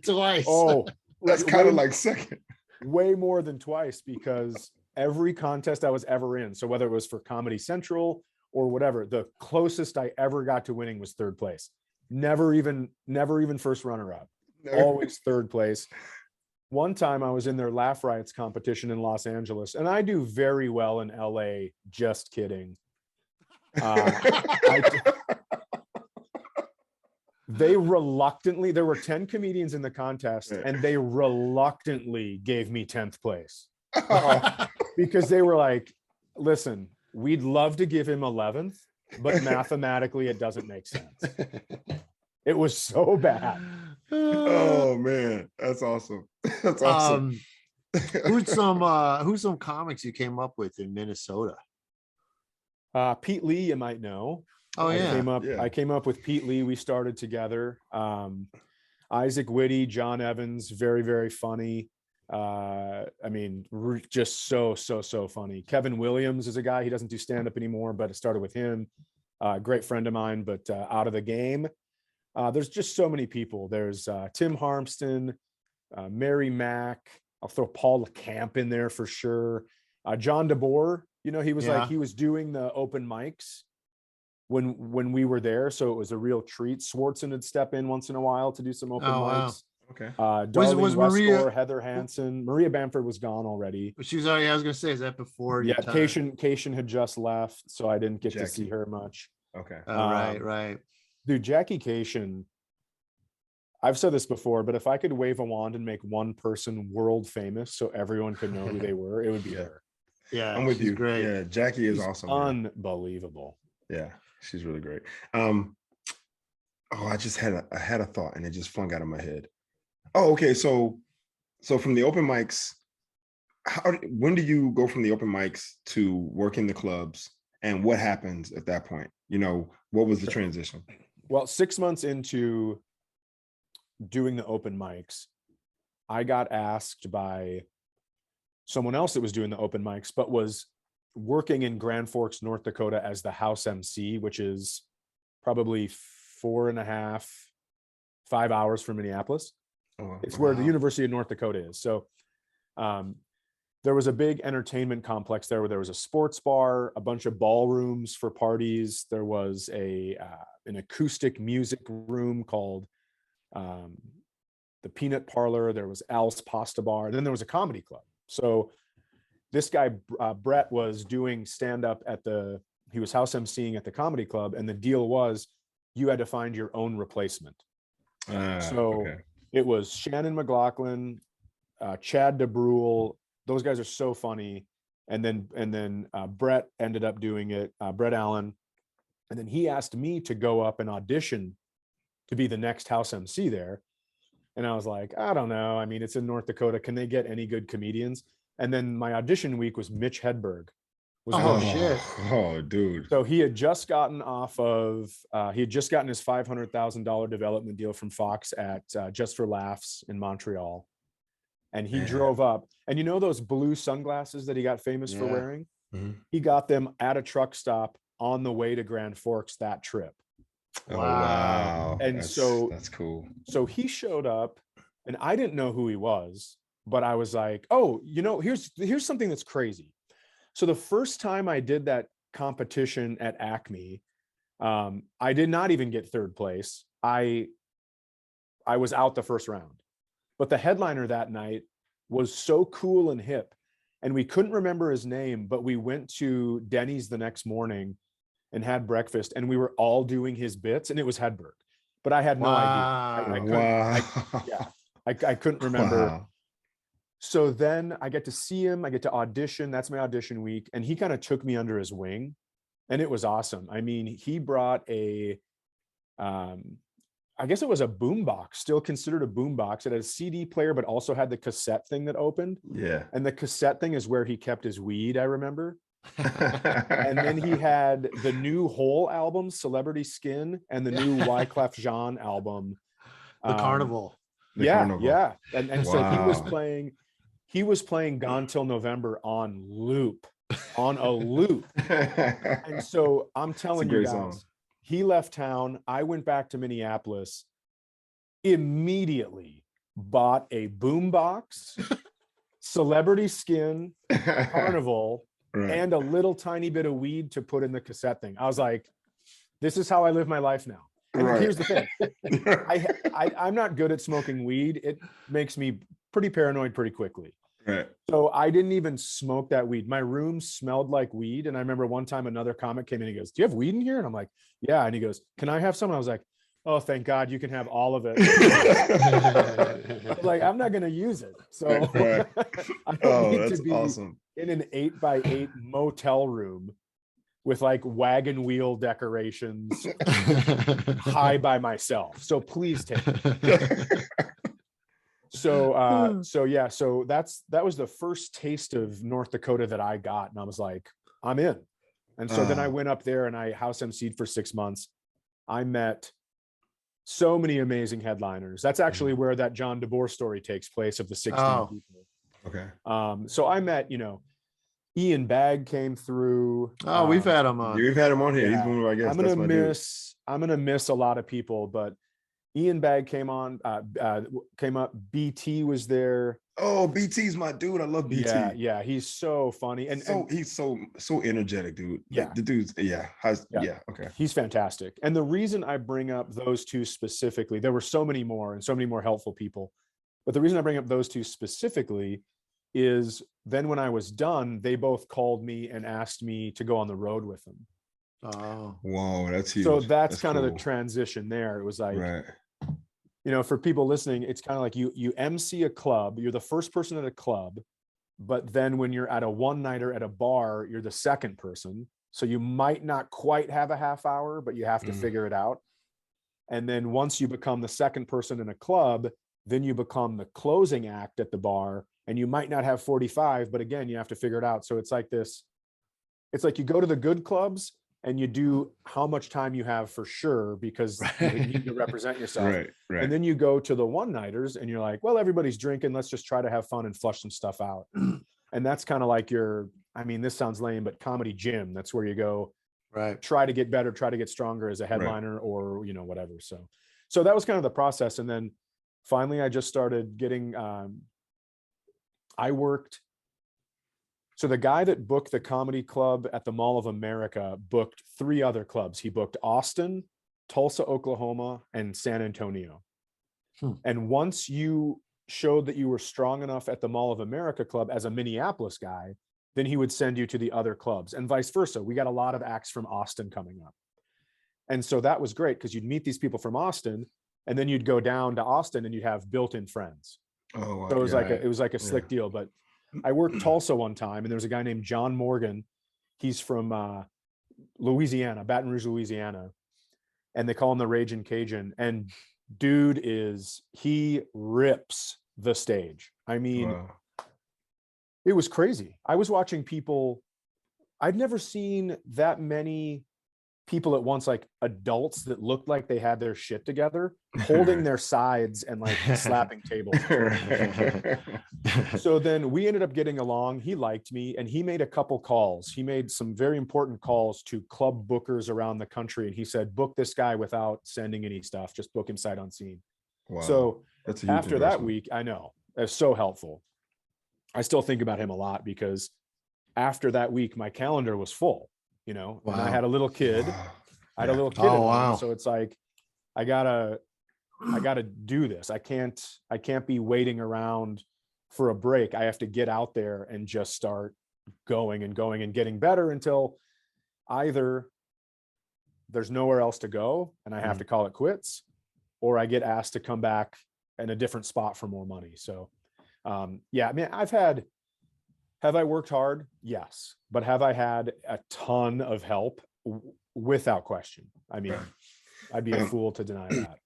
Twice. Oh, that's kind of like 2nd. Way more than twice, because every contest I was ever in, so whether it was for Comedy Central or whatever, the closest I ever got to winning was 3rd place. Never even first runner up. Always 3rd place. One time I was in their Laugh Riots competition in Los Angeles, and I do very well in LA. Just kidding. There were 10 comedians in the contest, and they reluctantly gave me 10th place. Because they were like, listen, we'd love to give him 11th, but mathematically it doesn't make sense. It was so bad. Oh man, that's awesome. That's awesome. Who's some comics you came up with in Minnesota? Pete Lee, you might know. Oh yeah. I came up with Pete Lee. We started together. Isaac Whitty, John Evans, very, very funny. I mean, just so funny. Kevin Williams is a guy, he doesn't do stand-up anymore, but it started with him. Great friend of mine, but out of the game. There's just so many people. There's Tim Harmston, Mary Mack. I'll throw Paul LeCamp in there for sure. John DeBoer, you know, he was like, he was doing the open mics when we were there, so it was a real treat. Swartzen would step in once in a while to do some open mics. Okay. Darlene was Westgore, Maria, Heather Hansen, Maria Bamford was gone already. she was already, I was gonna say, is that before your time? Cation had just left, so I didn't get to see her much. Okay. Right. Dude, Jackie Cation, I've said this before, but if I could wave a wand and make one person world famous so everyone could know who they were, it would be her. Yeah, I'm with you. Great. Yeah, Jackie is awesome. Unbelievable. Yeah, she's really great. I just had a thought and it just flung out of my head. Oh, okay. So from the open mics, when do you go from the open mics to working the clubs, and what happens at that point? You know, what was the transition? Well, 6 months into doing the open mics, I got asked by someone else that was doing the open mics, but was working in Grand Forks, North Dakota as the house MC, which is probably 4.5, 5 hours from Minneapolis. It's where the University of North Dakota is. So there was a big entertainment complex there where there was a sports bar, a bunch of ballrooms for parties. There was an acoustic music room called the Peanut Parlor. There was Al's Pasta Bar. And then there was a comedy club. So this guy, Brett, was doing stand-up he was house emceeing at the comedy club. And the deal was you had to find your own replacement. It was Shannon McLaughlin, Chad DeBrule. Those guys are so funny. And then Brett ended up doing it, Brett Allen. And then he asked me to go up and audition to be the next house MC there. And I was like, I don't know. I mean, it's in North Dakota. Can they get any good comedians? And then my audition week was Mitch Hedberg. Shit. Oh, dude. So he had just gotten his $500,000 development deal from Fox at Just for Laughs in Montreal. And he drove up, and you know those blue sunglasses that he got famous for wearing? Mm-hmm. He got them at a truck stop on the way to Grand Forks that trip. Wow. And that's cool. So he showed up, and I didn't know who he was, but I was like, oh, you know, here's something that's crazy. So the first time I did that competition at Acme, I did not even get third place. I was out the first round. But the headliner that night was so cool and hip, and we couldn't remember his name, but we went to Denny's the next morning and had breakfast, and we were all doing his bits, and it was Hedberg. But I had no idea. I couldn't remember. Wow. So then I get to see him, I get to audition. That's my audition week. And he kind of took me under his wing, and it was awesome. I mean, he brought I guess it was a boombox, still considered a boombox. It had a CD player, but also had the cassette thing that opened. Yeah. And the cassette thing is where he kept his weed, I remember. And then he had the new Hole album, Celebrity Skin, and the new Wyclef Jean album. The Carnival. Carnival. Yeah. And so he was playing Gone Till November on a loop. And so I'm telling you guys, song. He left town. I went back to Minneapolis, immediately bought a boombox, Celebrity Skin, Carnival, and a little tiny bit of weed to put in the cassette thing. I was like, this is how I live my life now. And here's the thing. I'm not good at smoking weed. It makes me pretty paranoid pretty quickly. Right. So I didn't even smoke that weed. My room smelled like weed. And I remember one time another comic came in and he goes, do you have weed in here? And I'm like, yeah. And he goes, can I have some? And I was like, oh, thank God you can have all of it. Like, I'm not going to use it. So I don't need to be awesome. In an 8x8 motel room with like wagon wheel decorations high by myself. So please take it. So that was the first taste of North Dakota that I got. And I was like, I'm in. And so then I went up there and I house emceed for 6 months. I met So many amazing headliners. That's actually where that John DeBoer story takes place of the 16 people. Okay. So I met, Ian Bagg came through. Oh, we've had him on. We've had him on here. Yeah. He's one of our guests. I'm gonna miss a lot of people, but Ian Bagg came on, came up. BT was there. Oh, BT's my dude. I love BT. Yeah, he's so funny, and he's so energetic, dude. Yeah, the dude's okay. He's fantastic. And the reason I bring up those two specifically, there were so many more and so many more helpful people, but the reason I bring up those two specifically is then when I was done, they both called me and asked me to go on the road with them. Oh, wow, that's huge. So that's kind cool. of the transition there. It was like, right. For people listening, it's kind of like you MC a club, you're the first person at a club, but then when you're at a one-nighter at a bar, you're the second person. So you might not quite have a half hour, but you have to figure it out. And then once you become the second person in a club, then you become the closing act at the bar, and you might not have 45, but again, you have to figure it out. So it's like this, it's like you go to the good clubs and you do how much time you have for sure, because you need to represent yourself. Right. And then you go to the one-nighters and you're like, well, everybody's drinking. Let's just try to have fun and flush some stuff out. And that's kind of like this sounds lame, but comedy gym. That's where you go, right. Try to get better, try to get stronger as a headliner or, whatever. So that was kind of the process. And then finally I just started getting, so the guy that booked the comedy club at the Mall of America booked 3 other clubs. He booked Austin, Tulsa, Oklahoma, and San Antonio. And once you showed that you were strong enough at the Mall of America club as a Minneapolis guy, then he would send you to the other clubs and vice versa. We got a lot of acts from Austin coming up. And so that was great because you'd meet these people from Austin and then you'd go down to Austin and you'd have built-in friends. Oh, wow. So it was like a slick deal. But I worked Tulsa one time and there was a guy named John Morgan. He's from Louisiana, Baton Rouge, Louisiana. And they call him the Ragin' Cajun. And dude he rips the stage. I mean, wow. It was crazy. I was watching people, I'd never seen that many people at once, like adults that looked like they had their shit together, holding their sides and like slapping tables. So then we ended up getting along. He liked me and he made a couple calls. He made some very important calls to club bookers around the country. And he said, book this guy without sending any stuff, just book him sight unseen. Wow. So after that week, I know, it's so helpful. I still think about him a lot because after that week, my calendar was full. Wow. And I had a little kid. I had a little kid. Oh, wow. So it's like, I gotta do this. I can't be waiting around for a break. I have to get out there and just start going and getting better until either there's nowhere else to go and I have to call it quits, or I get asked to come back in a different spot for more money. So yeah, I mean, have I worked hard? Yes. But have I had a ton of help? Without question. I mean, I'd be a fool to deny that.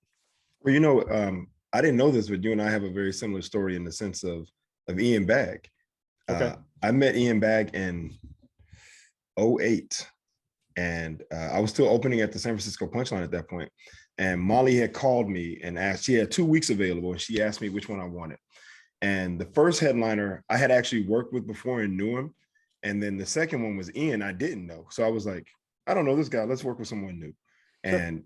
Well, I didn't know this, but you and I have a very similar story in the sense of Ian Bagg. Okay. I met Ian Bagg in 2008. And I was still opening at the San Francisco Punchline at that point. And Molly had called me and asked, she had 2 weeks available. And she asked me which one I wanted. And the first headliner I had actually worked with before and knew him. And then the second one was Ian, I didn't know. So I was like, I don't know this guy. Let's work with someone new. And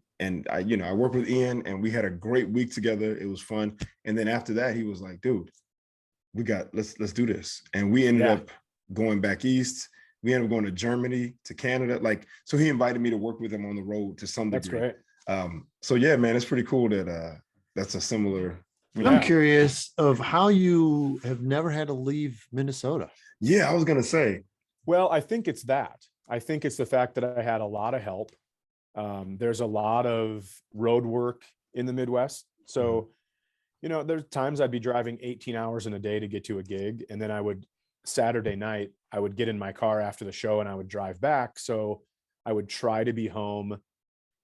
I worked with Ian and we had a great week together. It was fun. And then after that, he was like, dude, let's do this. And we ended up going back east. We ended up going to Germany, to Canada. So he invited me to work with him on the road to some degree. That's great. So yeah, man, it's pretty cool that that's a similar. I'm curious of how you have never had to leave Minnesota. Yeah, I was going to say. Well, I think it's that. I think it's the fact that I had a lot of help. There's a lot of road work in the Midwest. So, there's times I'd be driving 18 hours in a day to get to a gig. And then Saturday night, I would get in my car after the show and I would drive back. So I would try to be home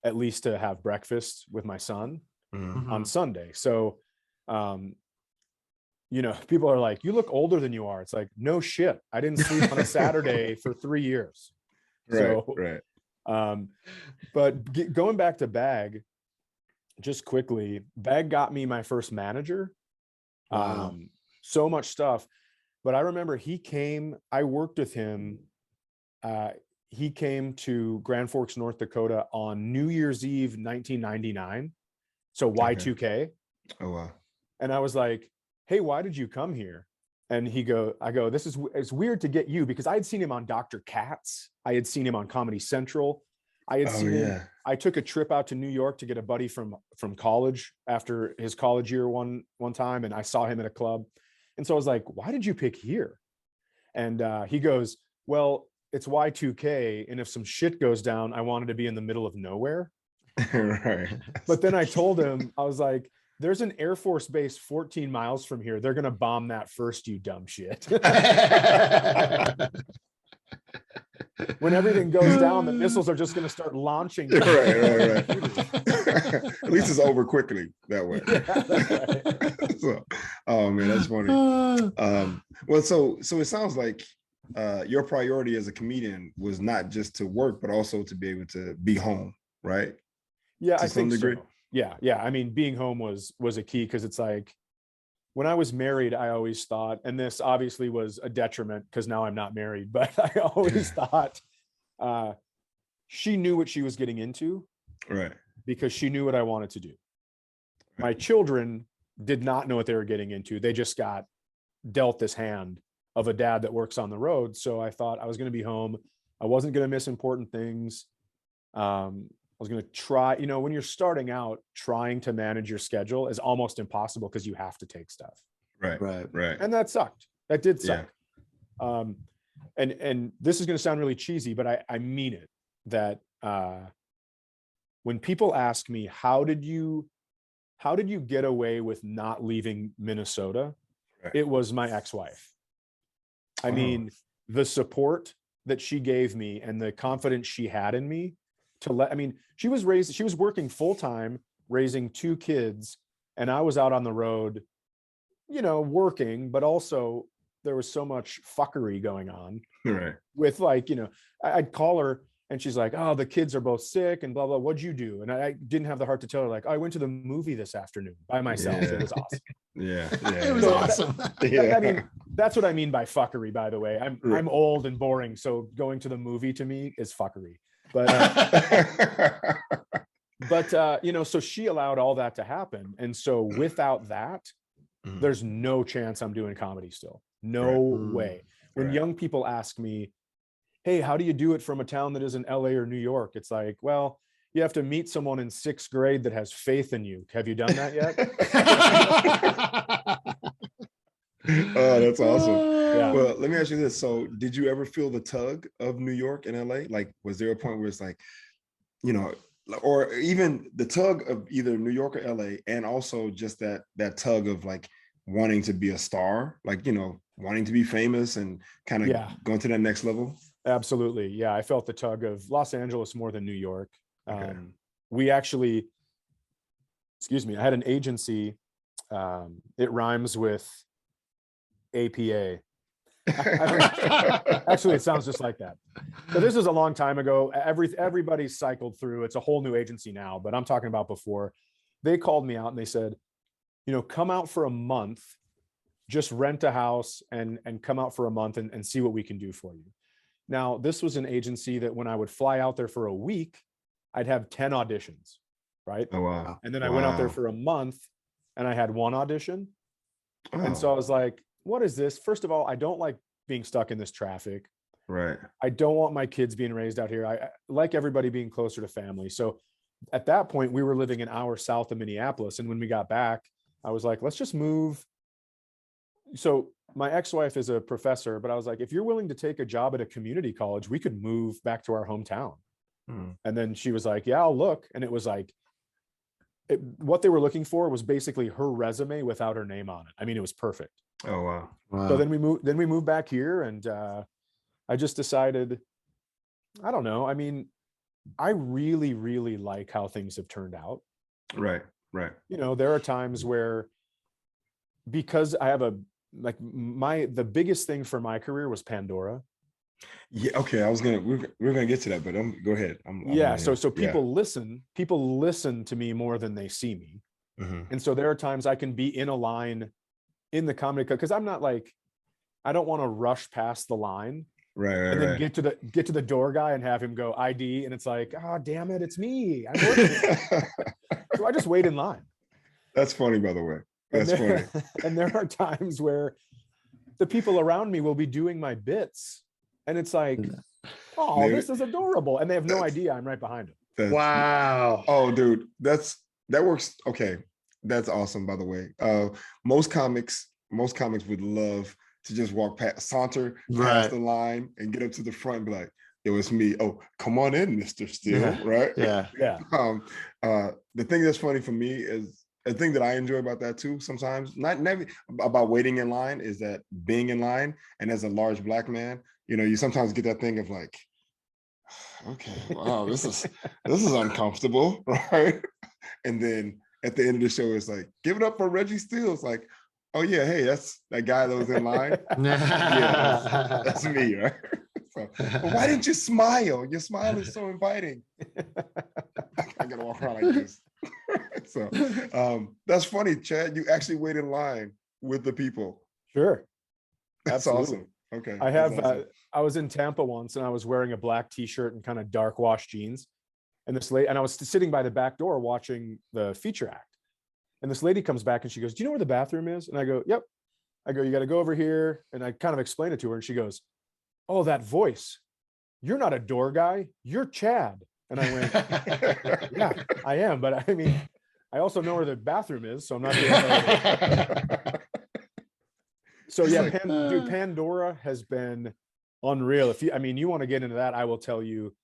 at least to have breakfast with my son on Sunday. So, people are like, you look older than you are. It's like, no shit. I didn't sleep on a Saturday for 3 years. Right. But going back to Bagg, just quickly, Bag got me my first manager. Wow. So much stuff. But I remember I worked with him. He came to Grand Forks, North Dakota on New Year's Eve, 1999. So Y2K. Oh, wow. And I was like, hey, why did you come here? And I go, it's weird to get you, because I had seen him on Dr. Katz. I had seen him on Comedy Central. I had seen him. I took a trip out to New York to get a buddy from college after his college year one time. And I saw him at a club. And so I was like, why did you pick here? And he goes, well, it's Y2K. And if some shit goes down, I wanted to be in the middle of nowhere. Right. But then I told him, I was like, there's an Air Force base 14 miles from here. They're going to bomb that first, you dumb shit. When everything goes down, the missiles are just going to start launching. Right. At least it's over quickly that way. Yeah, right. So, oh man, that's funny. Well, so it sounds like your priority as a comedian was not just to work, but also to be able to be home, right? Yeah, I think so. Yeah. I mean, being home was a key, because it's like, when I was married, I always thought, and this obviously was a detriment because now I'm not married, but I always thought she knew what she was getting into, right? Because she knew what I wanted to do. My children did not know what they were getting into. They just got dealt this hand of a dad that works on the road. So I thought I was going to be home. I wasn't going to miss important things. I was going to try, when you're starting out, trying to manage your schedule is almost impossible because you have to take stuff. Right. And that sucked. That did suck. Yeah. And this is going to sound really cheesy, but I mean it, that when people ask me, how did you get away with not leaving Minnesota? Right. It was my ex-wife. I mean, the support that she gave me and the confidence she had in me she was working full-time, raising 2 kids, and I was out on the road, working, but also there was so much fuckery going on. Right. With I'd call her and she's like, oh, the kids are both sick and blah, blah. What'd you do? And I didn't have the heart to tell her, like, oh, I went to the movie this afternoon by myself. Yeah. It was awesome. Yeah. It was awesome. I mean, that's what I mean by fuckery, by the way. I'm old and boring, so going to the movie to me is fuckery. But so she allowed all that to happen. And so without that, there's no chance I'm doing comedy still. No way. When young people ask me, hey, how do you do it from a town that isn't LA or New York? It's like, well, you have to meet someone in 6th grade that has faith in you. Have you done that yet? Oh, that's awesome. Yeah. Well, let me ask you this. So did you ever feel the tug of New York and LA? Like, was there a point where it's like, or even the tug of either New York or LA, and also just that tug of like wanting to be a star, like, wanting to be famous and kind of going to that next level? Absolutely. Yeah. I felt the tug of Los Angeles more than New York. Okay. We actually, I had an agency. It rhymes with APA. Actually, it sounds just like that. But this is a long time ago. Everybody's cycled through. It's a whole new agency now, but I'm talking about before. They called me out and they said, come out for a month, just rent a house and come out for a month and see what we can do for you. Now, this was an agency that when I would fly out there for a week, I'd have 10 auditions, right? Oh, wow. And then I went out there for a month and I had 1 audition. Oh. And so I was like, what is this? First of all, I don't like being stuck in this traffic. Right. I don't want my kids being raised out here. I like everybody being closer to family. So at that point, we were living an hour south of Minneapolis. And when we got back, I was like, let's just move. So my ex-wife is a professor, but I was like, if you're willing to take a job at a community college, we could move back to our hometown. And then she was like, yeah, I'll look. And it was like, what they were looking for was basically her resume without her name on it. I mean, it was perfect. Oh, wow. So then we moved back here, and I just decided, I don't know. I mean, I really, really like how things have turned out. Right. There are times where, because I have the biggest thing for my career was Pandora. Yeah. Okay. We're gonna get to that, but go ahead. Yeah. So people listen to me more than they see me. And so there are times I can be in a line in the comedy because I'm not like, I don't want to rush past the line. Right. And then get to the door guy and have him go ID. And it's like, oh, damn it. It's me. I'm working. So I just wait in line. That's funny, by the way. That's funny. And there are times where the people around me will be doing my bits. And it's like, oh, this is adorable. And they have no idea I'm right behind them. Wow. Oh, dude, that works. Okay. That's awesome, by the way. Most comics would love to just saunter past the line and get up to the front and be like, it was me. Oh, come on in, Mr. Steele, right? Yeah. The thing that's funny for me is a thing that I enjoy about that too sometimes, never about waiting in line, is that being in line, and as a large Black man, you sometimes get that thing of like, okay, wow, this is uncomfortable, right? And then at the end of the show, it's like, give it up for Reggie Steele. It's like, oh yeah, hey, that's that guy that was in line. Yeah, that's me, right? So, but why didn't you smile? Your smile is so inviting. I gotta walk around like this. So that's funny, Chad. You actually wait in line with the people. Sure. That's awesome. Okay. I have awesome. I was in Tampa once and I was wearing a black t-shirt and kind of dark wash jeans. And I was sitting by the back door watching the feature act. And this lady comes back and she goes, do you know where the bathroom is? And I go, yep. I go, you got to go over here. And I kind of explain it to her. And she goes, oh, that voice. You're not a door guy. You're Chad. And I went, yeah, I am. But I mean, I also know where the bathroom is. So I'm not doing So yeah, Pandora has been unreal. If you want to get into that, I will tell you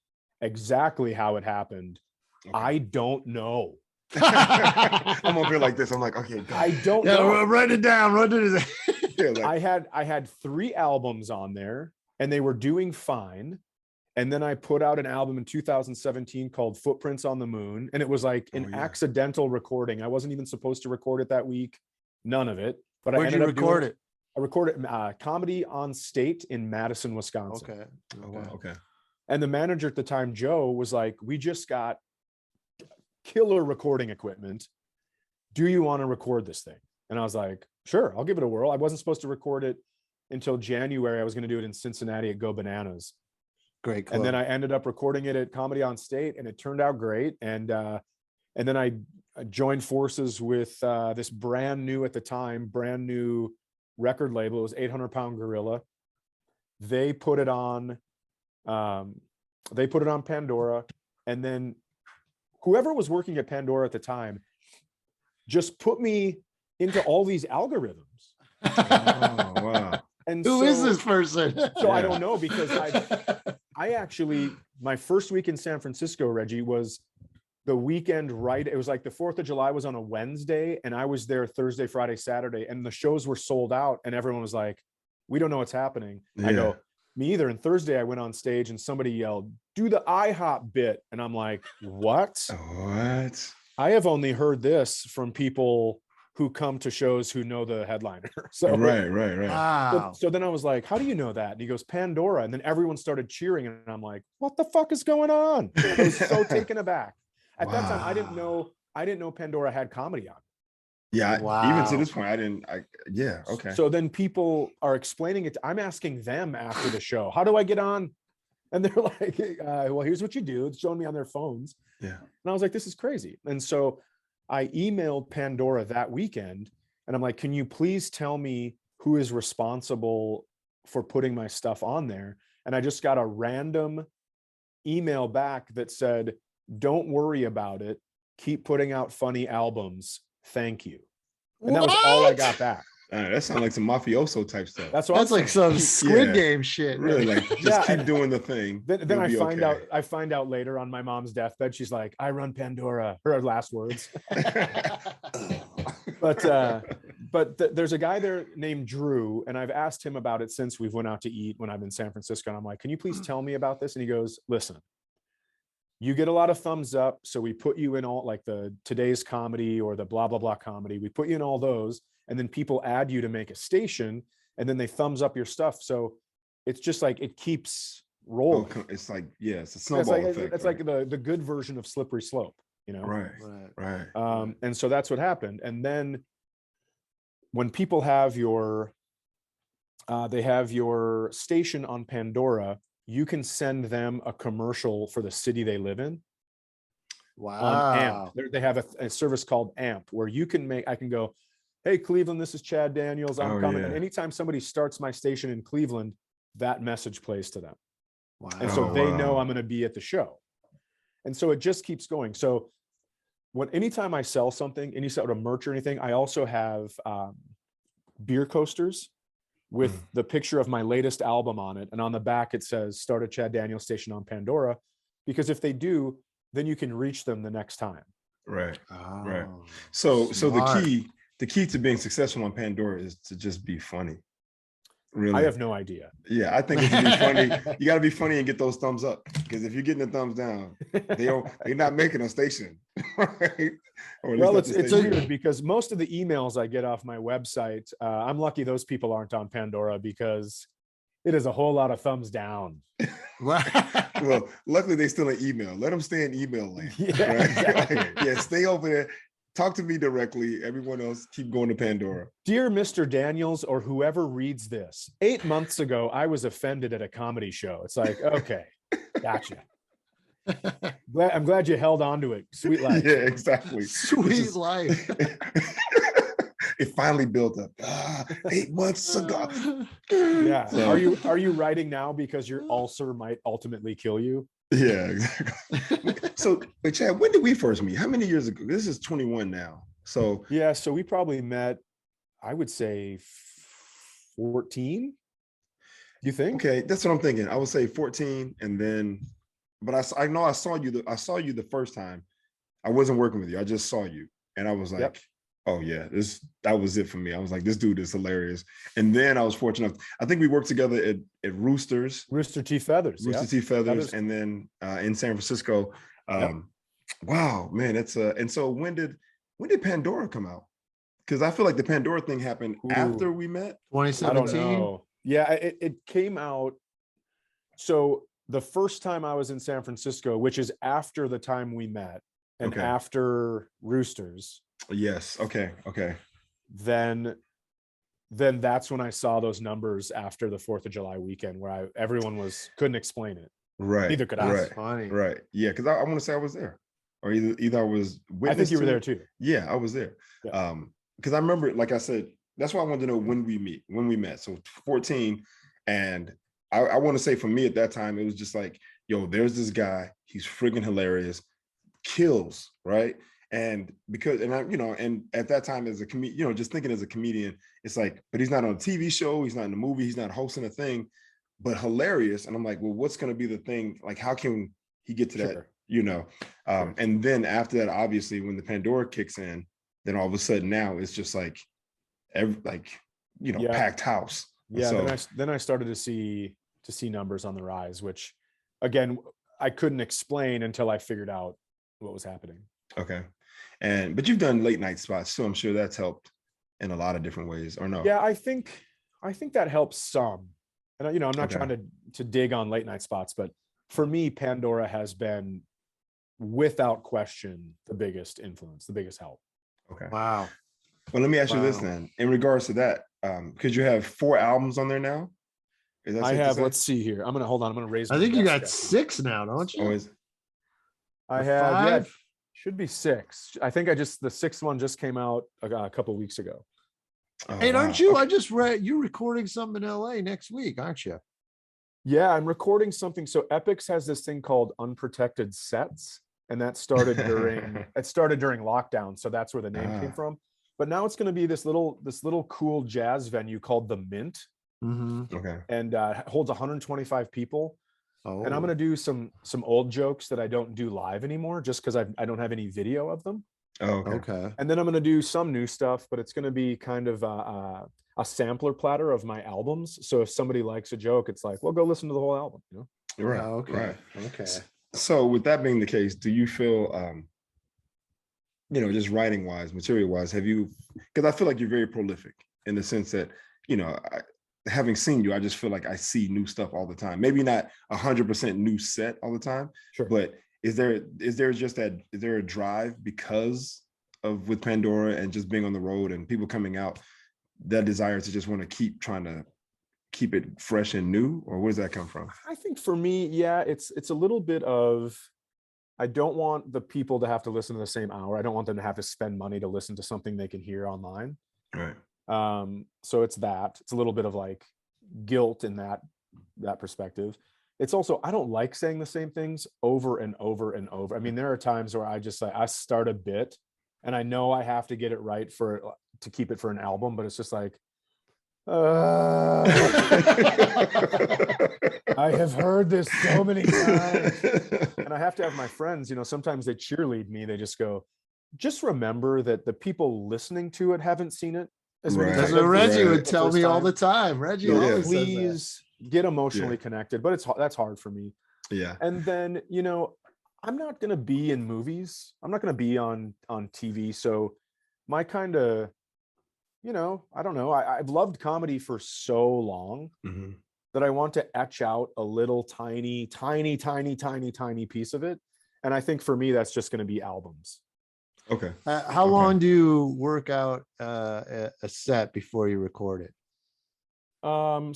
exactly how it happened. Okay. I don't know. I'm over here like this. I'm like, okay, God. I don't know. Write it down. I had 3 albums on there and they were doing fine. And then I put out an album in 2017 called Footprints on the Moon. And it was like an accidental recording. I wasn't even supposed to record it that week. None of it. But Where'd you record it? I recorded Comedy on State in Madison, Wisconsin. Okay. And the manager at the time, Joe, was like, we just got killer recording equipment. Do you want to record this thing? And I was like, sure, I'll give it a whirl. I wasn't supposed to record it until January. I was going to do it in Cincinnati at Go Bananas. Great club. And then I ended up recording it at Comedy on State and it turned out great. And then I joined forces with this brand new record label. It was 800 Pound Gorilla. They put it on Pandora, and then whoever was working at Pandora at the time just put me into all these algorithms. Oh, wow. And who is this person? So I don't know, because I actually, my first week in San Francisco, Reggie, was the weekend, right? It was like the 4th of July was on a Wednesday and I was there Thursday, Friday, Saturday, and the shows were sold out and everyone was like, we don't know what's happening. Yeah. I go, me either. And Thursday I went on stage and somebody yelled, do the IHOP bit. And I'm like, what? What? I have only heard this from people who come to shows who know the headliner. So right. Wow. So then I was like, how do you know that? And he goes, Pandora. And then everyone started cheering and I'm like, what the fuck is going on? I was so taken aback. At that time, I didn't know Pandora had comedy on. Yeah. Wow. Even to this point, okay. So then people are explaining it. I'm asking them after the show, how do I get on? And they're like, well, here's what you do. It's showing me on their phones. Yeah. And I was like, this is crazy. And so I emailed Pandora that weekend and I'm like, can you please tell me who is responsible for putting my stuff on there? And I just got a random email back that said, don't worry about it. Keep putting out funny albums. Thank you. And that was all I got back. That sounds like some mafioso type stuff. That's like some Squid Game shit. Really, like just keep doing the thing. Then I find out later on my mom's deathbed. She's like, I run Pandora. Her last words. But there's a guy there named Drew, and I've asked him about it since we've went out to eat when I'm in San Francisco. And I'm like, can you please tell me about this? And he goes, listen, you get a lot of thumbs up. So we put you in all like the Today's Comedy or the blah, blah, blah comedy. We put you in all those. And then people add you to make a station and then they thumbs up your stuff. So it's just like it keeps rolling. It's like, yeah, it's a It's snowball like effect. it's like the good version of slippery slope, you know? Right. And so that's what happened. And then when people have they have your station on Pandora, you can send them a commercial for the city they live in. On AMP. They have a service called AMP where I can go, hey, Cleveland, this is Chad Daniels. I'm coming. Yeah. And anytime somebody starts my station in Cleveland, that message plays to them. Wow. And so they know I'm going to be at the show. And so it just keeps going. So anytime I sell something, any sort of merch or anything, I also have beer coasters with the picture of my latest album on it. And on the back, it says, start a Chad Daniels station on Pandora. Because if they do, then you can reach them the next time. Right. So the key to being successful on Pandora is to just be funny. Really? I have no idea. Yeah, I think if you be funny, you got to be funny and get those thumbs up. Because if you're getting the thumbs down, they're not making a station. Right? Well, it's weird because most of the emails I get off my website, I'm lucky those people aren't on Pandora because it is a whole lot of thumbs down. Well, luckily they still in email. Let them stay in email land. Yeah, right? exactly. Yeah, stay over there. Talk to me directly. Everyone else, keep going to Pandora. Dear Mr. Daniels, or whoever reads this, 8 months ago, I was offended at a comedy show. It's like, okay, gotcha. I'm glad you held on to it. Sweet life. Yeah, exactly. Sweet life. It finally built up 8 months ago. Yeah. So, Are you writing now because your ulcer might ultimately kill you? Yeah, exactly. So, but Chad, when did we first meet? How many years ago? This is 21 now. So yeah, so we probably met, I would say 14. You think? Okay, that's what I'm thinking. I would say 14, and then, but I know I saw you the first time. I wasn't working with you. I just saw you, and I was like, Yep. oh yeah, that was it for me. I was like, this dude is hilarious. And then I was fortunate enough, I think we worked together at Rooster T Feathers, and then in San Francisco. Wow, man, and so when did Pandora come out? Because I feel like the Pandora thing happened after we met. 2017. I don't know. Yeah, it came out. So the first time I was in San Francisco, which is after the time we met and after Roosters. Yes. Okay. Then that's when I saw those numbers after the 4th of July weekend where everyone couldn't explain it. Right. Neither could I. Right. Funny. Right. Yeah. Because I want to say I was there, or either I was. I think you were there too. Yeah, I was there. Yeah. Because I remember, like I said, that's why I wanted to know when we met. So 14, and I want to say for me at that time, it was just like, yo, there's this guy. He's friggin' hilarious, kills, right? And and at that time as a comedian, just thinking as a comedian, it's like, but he's not on a TV show, he's not in a movie, he's not hosting a thing, but hilarious. And I'm like, well, what's going to be the thing? Like, how can he get to that? And then after that, obviously, when the Pandora kicks in, then all of a sudden now it's just like, packed house. Yeah. So, then I started to see numbers on the rise, which again, I couldn't explain until I figured out what was happening. Okay. But you've done late night spots, so I'm sure that's helped in a lot of different ways, or no? Yeah, I think that helps some. And I'm not trying to dig on late night spots, but for me, Pandora has been without question the biggest influence, the biggest help. Okay. Wow. Well, let me ask you this then. In regards to that, because you have 4 albums on there now. Is that I have, let's see here. I'm gonna raise. I think you got 6 now, don't you? I have 5? Should be 6. I think the 6th one just came out a couple weeks ago. Oh, Hey, wow. aren't you? I just read you recording something in LA next week, aren't you? Yeah, I'm recording something. So Epix has this thing called unprotected sets, and that started during lockdown. So that's where the name came from. But now it's going to be this little cool jazz venue called the Mint. Mm-hmm. Okay. And holds 125 people. Oh. And I'm going to do some old jokes that I don't do live anymore, just because I don't have any video of them. Oh, Okay. And then I'm going to do some new stuff, but it's going to be kind of a sampler platter of my albums. So if somebody likes a joke, it's like, well, go listen to the whole album. Right. Oh, okay. Right. Okay. So with that being the case, do you feel, just writing wise, material wise, because I feel like you're very prolific in the sense that, having seen you, I just feel like I see new stuff all the time. Maybe not 100% new set all the time, Sure. but is there a drive because of with Pandora and just being on the road and people coming out, that desire to just want to keep trying to keep it fresh and new, or where does that come from? I think for me, yeah, it's a little bit of, I don't want the people to have to listen to the same hour. I don't want them to have to spend money to listen to something they can hear online. Right. So it's a little bit of like guilt in that perspective. It's also, I don't like saying the same things over and over and over. I mean, there are times where I start a bit and I know I have to get it right to keep it for an album, but it's just like, I have heard this so many times. And I have to have my friends, sometimes they cheerlead me. They just go, just remember that the people listening to it haven't seen it as many times. That's what Reggie would tell me all the time. Reggie always please get emotionally connected, but that's hard for me. Yeah. And then, I'm not going to be in movies. I'm not going to be on TV. So my kind of, I don't know. I've loved comedy for so long that I want to etch out a little tiny piece of it. And I think for me, that's just going to be albums. Okay. How long do you work out a set before you record it?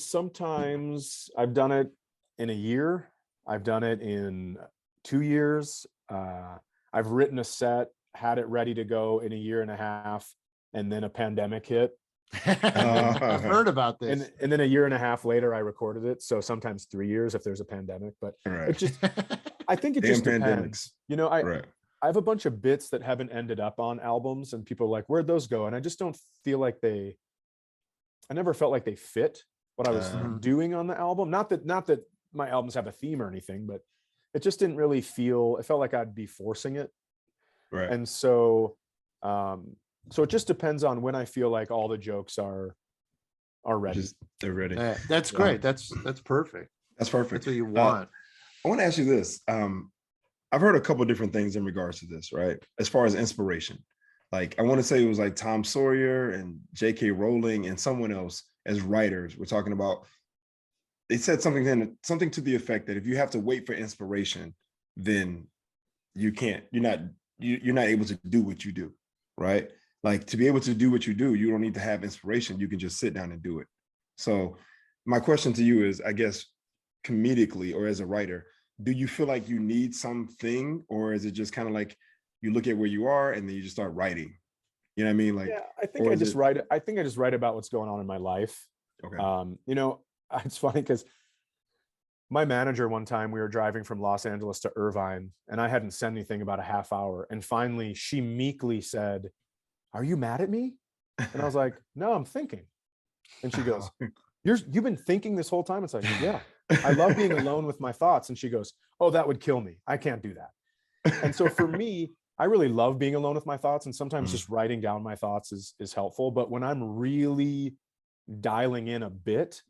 Sometimes I've done it in a year. I've done it in 2 years. I've written a set, had it ready to go in a year and a half, and then a pandemic hit. I've heard about this. And then a year and a half later, I recorded it. So sometimes 3 years if there's a pandemic, but it just, I think it just depends. I have a bunch of bits that haven't ended up on albums and people are like, where'd those go? And I just don't feel like I never felt like they fit what I was doing on the album. Not that my albums have a theme or anything, but it just didn't really feel, it felt like I'd be forcing it. Right. And so, so it just depends on when I feel like all the jokes are ready. They're ready. That's great. That's perfect. That's perfect. That's what you want. I want to ask you this. I've heard a couple of different things in regards to this, right? As far as inspiration, like I want to say it was like Tom Sawyer and J.K. Rowling and someone else as writers. We're talking about. They said something to the effect that if you have to wait for inspiration, then you're not able to do what you do, right? Like to be able to do what you do, you don't need to have inspiration. You can just sit down and do it. So my question to you is, I guess, comedically or as a writer, do you feel like you need something, or is it just kind of like you look at where you are and then you just start writing? You know what I mean? Like, yeah, I think I just write about what's going on in my life. Okay. It's funny because my manager, one time we were driving from Los Angeles to Irvine and I hadn't said anything about a half hour. And finally she meekly said, "Are you mad at me?" And I was like, "No, I'm thinking." And she goes, You've been thinking this whole time? It's like, yeah, I love being alone with my thoughts. And she goes, "Oh, that would kill me. I can't do that." And so for me, I really love being alone with my thoughts. And sometimes just writing down my thoughts is helpful. But when I'm really dialing in a bit,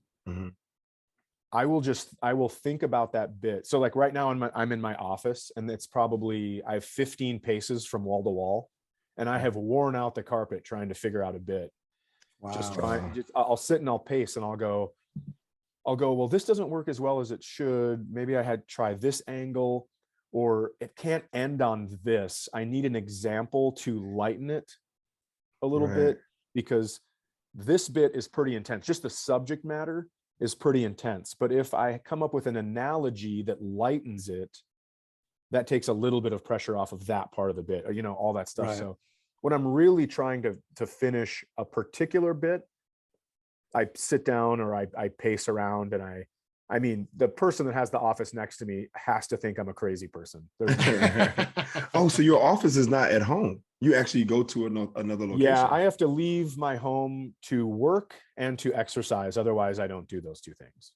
I will think about that bit. So like right now I'm in my office and I have 15 paces from wall to wall and I have worn out the carpet trying to figure out a bit. Wow. I'll sit and I'll pace and I'll go, well, this doesn't work as well as it should. Maybe I had try this angle, or it can't end on this. I need an example to lighten it a little bit, because this bit is pretty intense. Just the subject matter is pretty intense. But if I come up with an analogy that lightens it, that takes a little bit of pressure off of that part of the bit, or, all that stuff. Right. So when I'm really trying to finish a particular bit, I sit down or I pace around, and I mean, the person that has the office next to me has to think I'm a crazy person. Oh, so your office is not at home. You actually go to another location. Yeah, I have to leave my home to work and to exercise. Otherwise, I don't do those two things.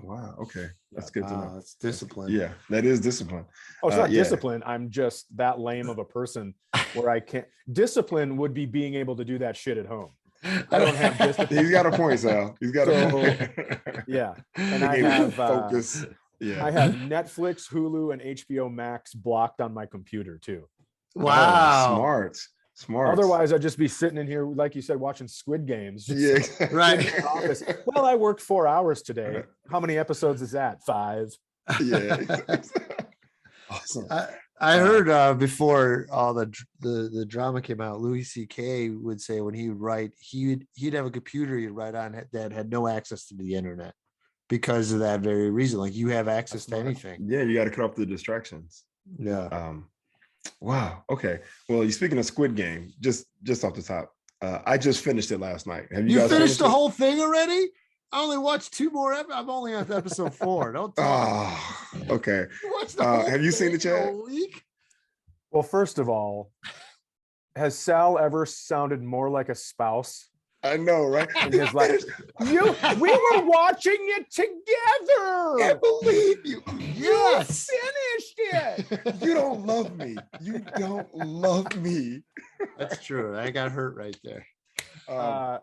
Wow. Okay. That's good to know. That's discipline. Yeah, that is discipline. Oh, it's not discipline. I'm just that lame of a person where I can't. Discipline would be being able to do that shit at home. I don't have discipline. He's got a point, Sal. He's got a point. Yeah. And I have focus. Yeah. I have Netflix, Hulu, and HBO Max blocked on my computer too. Wow. Oh, Smart. Otherwise, I'd just be sitting in here, like you said, watching Squid Games. Just Right. in the office. Well, I worked 4 hours today. Right. How many episodes is that? 5. Yeah. Awesome. I heard before all the drama came out, Louis C.K. would say when he would write, he'd have a computer he'd write on that had no access to the internet because of that very reason. Like you have access to anything. Yeah, you got to cut off the distractions. Yeah. Wow. Okay. Well, you speaking of Squid Game, just off the top, I just finished it last night. Have you guys finished the whole thing already? I only watched 2 more. I'm only on episode 4. Don't talk. Oh, okay. Have you seen the chat? Well, first of all, has Sal ever sounded more like a spouse? I know, right? In his life? We were watching it together. I can't believe you. Yes. You finished it. You don't love me. You don't love me. That's true. I got hurt right there. I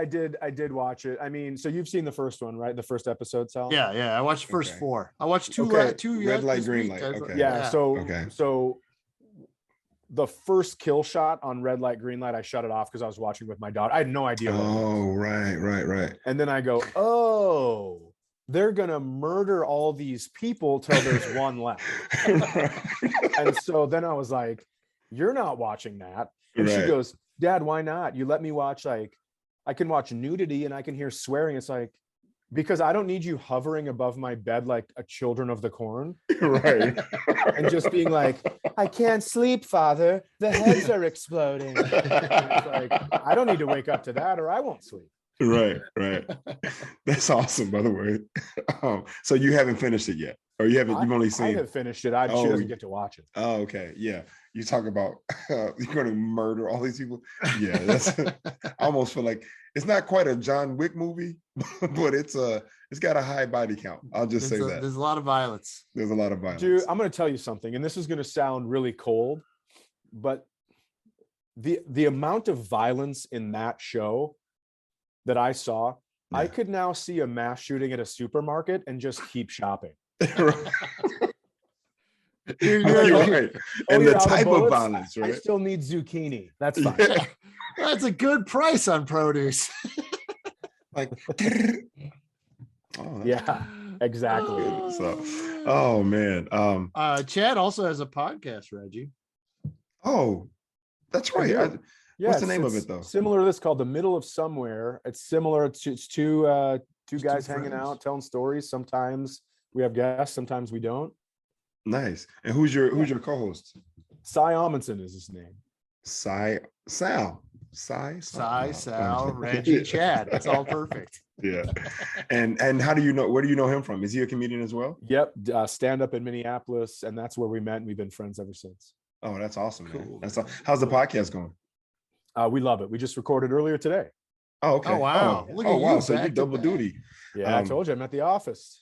did watch it. I mean, so you've seen the first one, right? The first episode, Sal? Yeah. I watched the first 4. I watched 2 red light, green light. Okay. Yeah. So the first kill shot on red light, green light, I shut it off because I was watching with my daughter. I had no idea. Right. And then I go, oh, they're gonna murder all these people till there's one left. And so then I was like, you're not watching that. And she goes, Dad, why not? You let me watch, like, I can watch nudity and I can hear swearing. It's like, because I don't need you hovering above my bed like a Children of the Corn. Right. And just being like, I can't sleep, Father. The heads are exploding. It's like, I don't need to wake up to that or I won't sleep. Right. That's awesome, by the way. So you haven't finished it yet? Or you've only seen it? I have finished it. She doesn't get to watch it. Oh, okay. Yeah. You talk about you're going to murder all these people. Yeah, that's I almost feel like it's not quite a John Wick movie, but it's got a high body count. I'll just say that. There's a lot of violence. There's a lot of violence. Dude, I'm going to tell you something, and this is going to sound really cold, but the amount of violence in that show that I saw, I could now see a mass shooting at a supermarket and just keep shopping. You're right. And the type of violence, right? I still need zucchini. That's fine. Yeah. That's a good price on produce. Like, yeah, exactly. So, oh man. Chad also has a podcast, Reggie. Oh, that's right. What's the name of it though? Similar to this, called The Middle of Somewhere. It's similar. It's two guys hanging out, telling stories. Sometimes we have guests, sometimes we don't. Nice. And who's your co-host? Cy Amundsen is his name. Sal, Reggie, Chad. It's all perfect. Yeah. And how do you know? Where do you know him from? Is he a comedian as well? Yep. Stand up in Minneapolis, and that's where we met. And we've been friends ever since. Oh, that's awesome, man. Cool. How's the podcast going? We love it. We just recorded earlier today. Oh, okay. Oh, wow. Look at you. So you double duty. Yeah, I told you I'm at the office.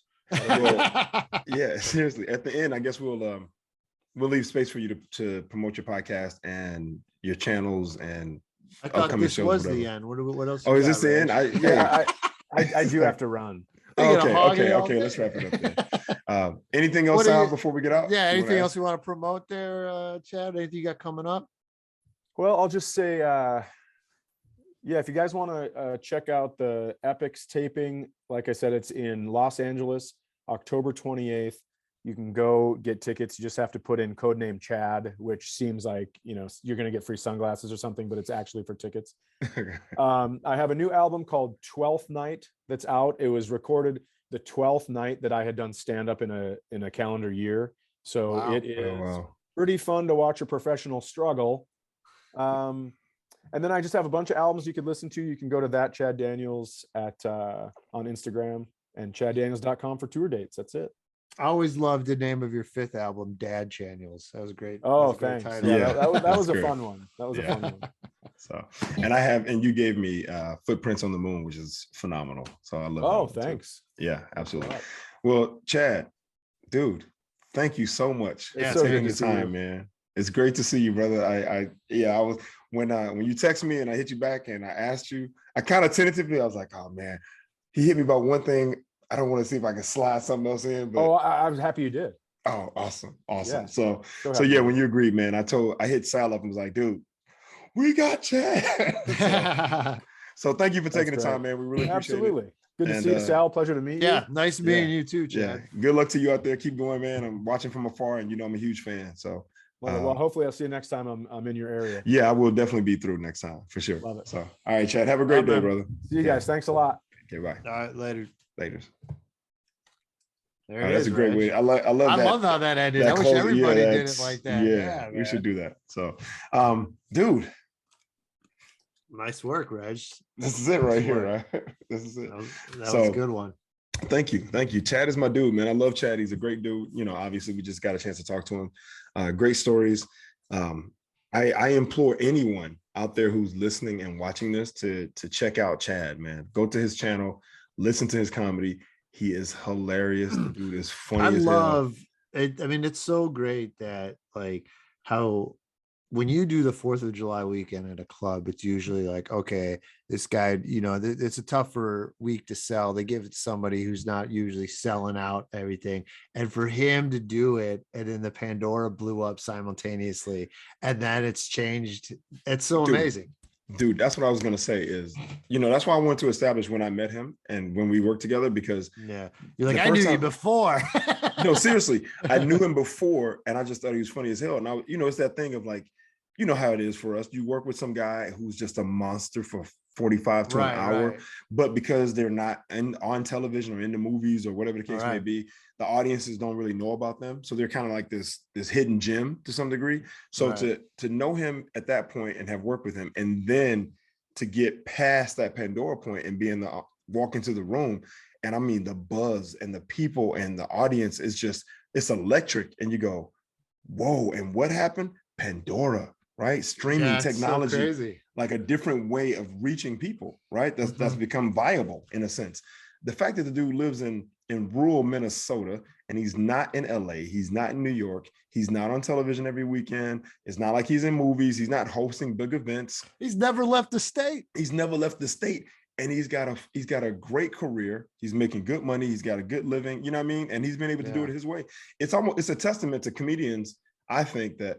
Yeah, seriously. At the end, I guess we'll leave space for you to promote your podcast and your channels and I thought upcoming this shows. was whatever. the end. What else? Oh, is this the end? I do have to run. Okay. Let's wrap it up then. Anything else, Sal, before we get out? Yeah. Anything else you want to promote there, Chad? Anything you got coming up? Well, I'll just say, if you guys want to check out the Epics taping, like I said, it's in Los Angeles, October 28th. You can go get tickets. You just have to put in codename Chad, which seems like, you're going to get free sunglasses or something, but it's actually for tickets. I have a new album called 12th Night that's out. It was recorded the 12th night that I had done stand-up in a calendar year. So It is pretty fun to watch a professional struggle. And then I just have a bunch of albums you could listen to. You can go to that Chad Daniels on Instagram and chaddaniels.com for tour dates. That's it. I always loved the name of your 5th album, Dad Channels. That was great. Oh, thanks. Yeah, that was a fun one. That was a fun one. So, and you gave me Footprints on the Moon, which is phenomenal. So I love. Oh, thanks. Too. Yeah, absolutely. Right. Well, Chad, dude, thank you so much for taking the time, man. It's great to see you, brother. I was when you text me and I hit you back and I asked you, I kind of tentatively, I was like, oh man, he hit me about one thing. I don't want to see if I can slide something else in. But I was happy you did. Oh, awesome. Yeah. So So yeah, happy. when you agreed, man, I hit Sal up and was like, dude, we got Chad. So thank you for That's taking the great. time, man. We really appreciate it. Absolutely. Good to And see you, Sal. Pleasure to meet Yeah, you. nice meeting you too, yeah, Chad. good luck to you out there. Keep going, man. I'm watching from afar, and I'm a huge fan. So Well, hopefully I'll see you next time I'm in your area. yeah, I will definitely be through next time for sure. Love it. So all right, Chad, have a great day, brother. See you guys. Thanks a lot. Okay, bye. All right, later. Later. There it That's is, a great Reg. way. I love how that ended. that I wish close. everybody Yeah, did it like that. yeah, we man. should do that. So dude, Nice work, Reg. this is it right here, right? This is it. That was a good one. Thank you. Chad is my dude, man. I love Chad. He's a great dude. Obviously we just got a chance to talk to him. Great stories. I implore anyone out there who's listening and watching this to check out Chad, man. Go to his channel, listen to his comedy. He is hilarious. The dude is funny as love it. I mean, it's so great that like how when you do the 4th of July weekend at a club, it's usually like, okay, this guy, it's a tougher week to sell. They give it to somebody who's not usually selling out everything. And for him to do it, and then the Pandora blew up simultaneously, and then it's changed. It's so amazing. Dude, that's what I was going to say is, that's why I wanted to establish when I met him and when we worked together, because you're like, I knew you before. No, seriously, I knew him before and I just thought he was funny as hell. And it's that thing of like, you know how it is for us. You work with some guy who's just a monster for 45 to an hour, but because they're not on television or in the movies or whatever the case may be, the audiences don't really know about them. So they're kind of like this hidden gem to some degree. So to know him at that point and have worked with him, and then to get past that Pandora point and walk into the room, and I mean the buzz and the people and the audience is just, it's electric. And you go, whoa, and what happened? Pandora. Right, streaming technology, so crazy. Like a different way of reaching people, right? That's become viable in a sense. The fact that the dude lives in rural Minnesota and he's not in LA, he's not in New York, he's not on television every weekend. It's not like he's in movies. He's not hosting big events. He's never left the state. And he's got a great career. He's making good money. He's got a good living. You know what I mean? And he's been able to do it his way. It's a testament to comedians. I think that.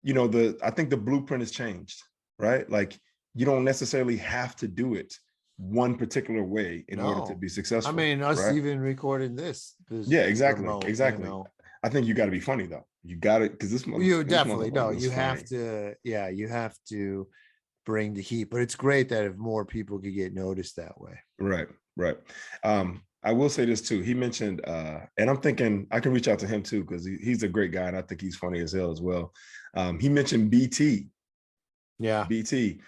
I think the blueprint has changed, right? Like you don't necessarily have to do it one particular way in order to be successful. I mean, us even recording this. Yeah, exactly. Remote, exactly. I think you got to be funny though. You got it. Cause you definitely no, you have to, you have to bring the heat, but it's great that if more people could get noticed that way. Right. I will say this too. He mentioned, and I'm thinking I can reach out to him too, because he's a great guy and I think he's funny as hell as well. He mentioned BT. Yeah. BT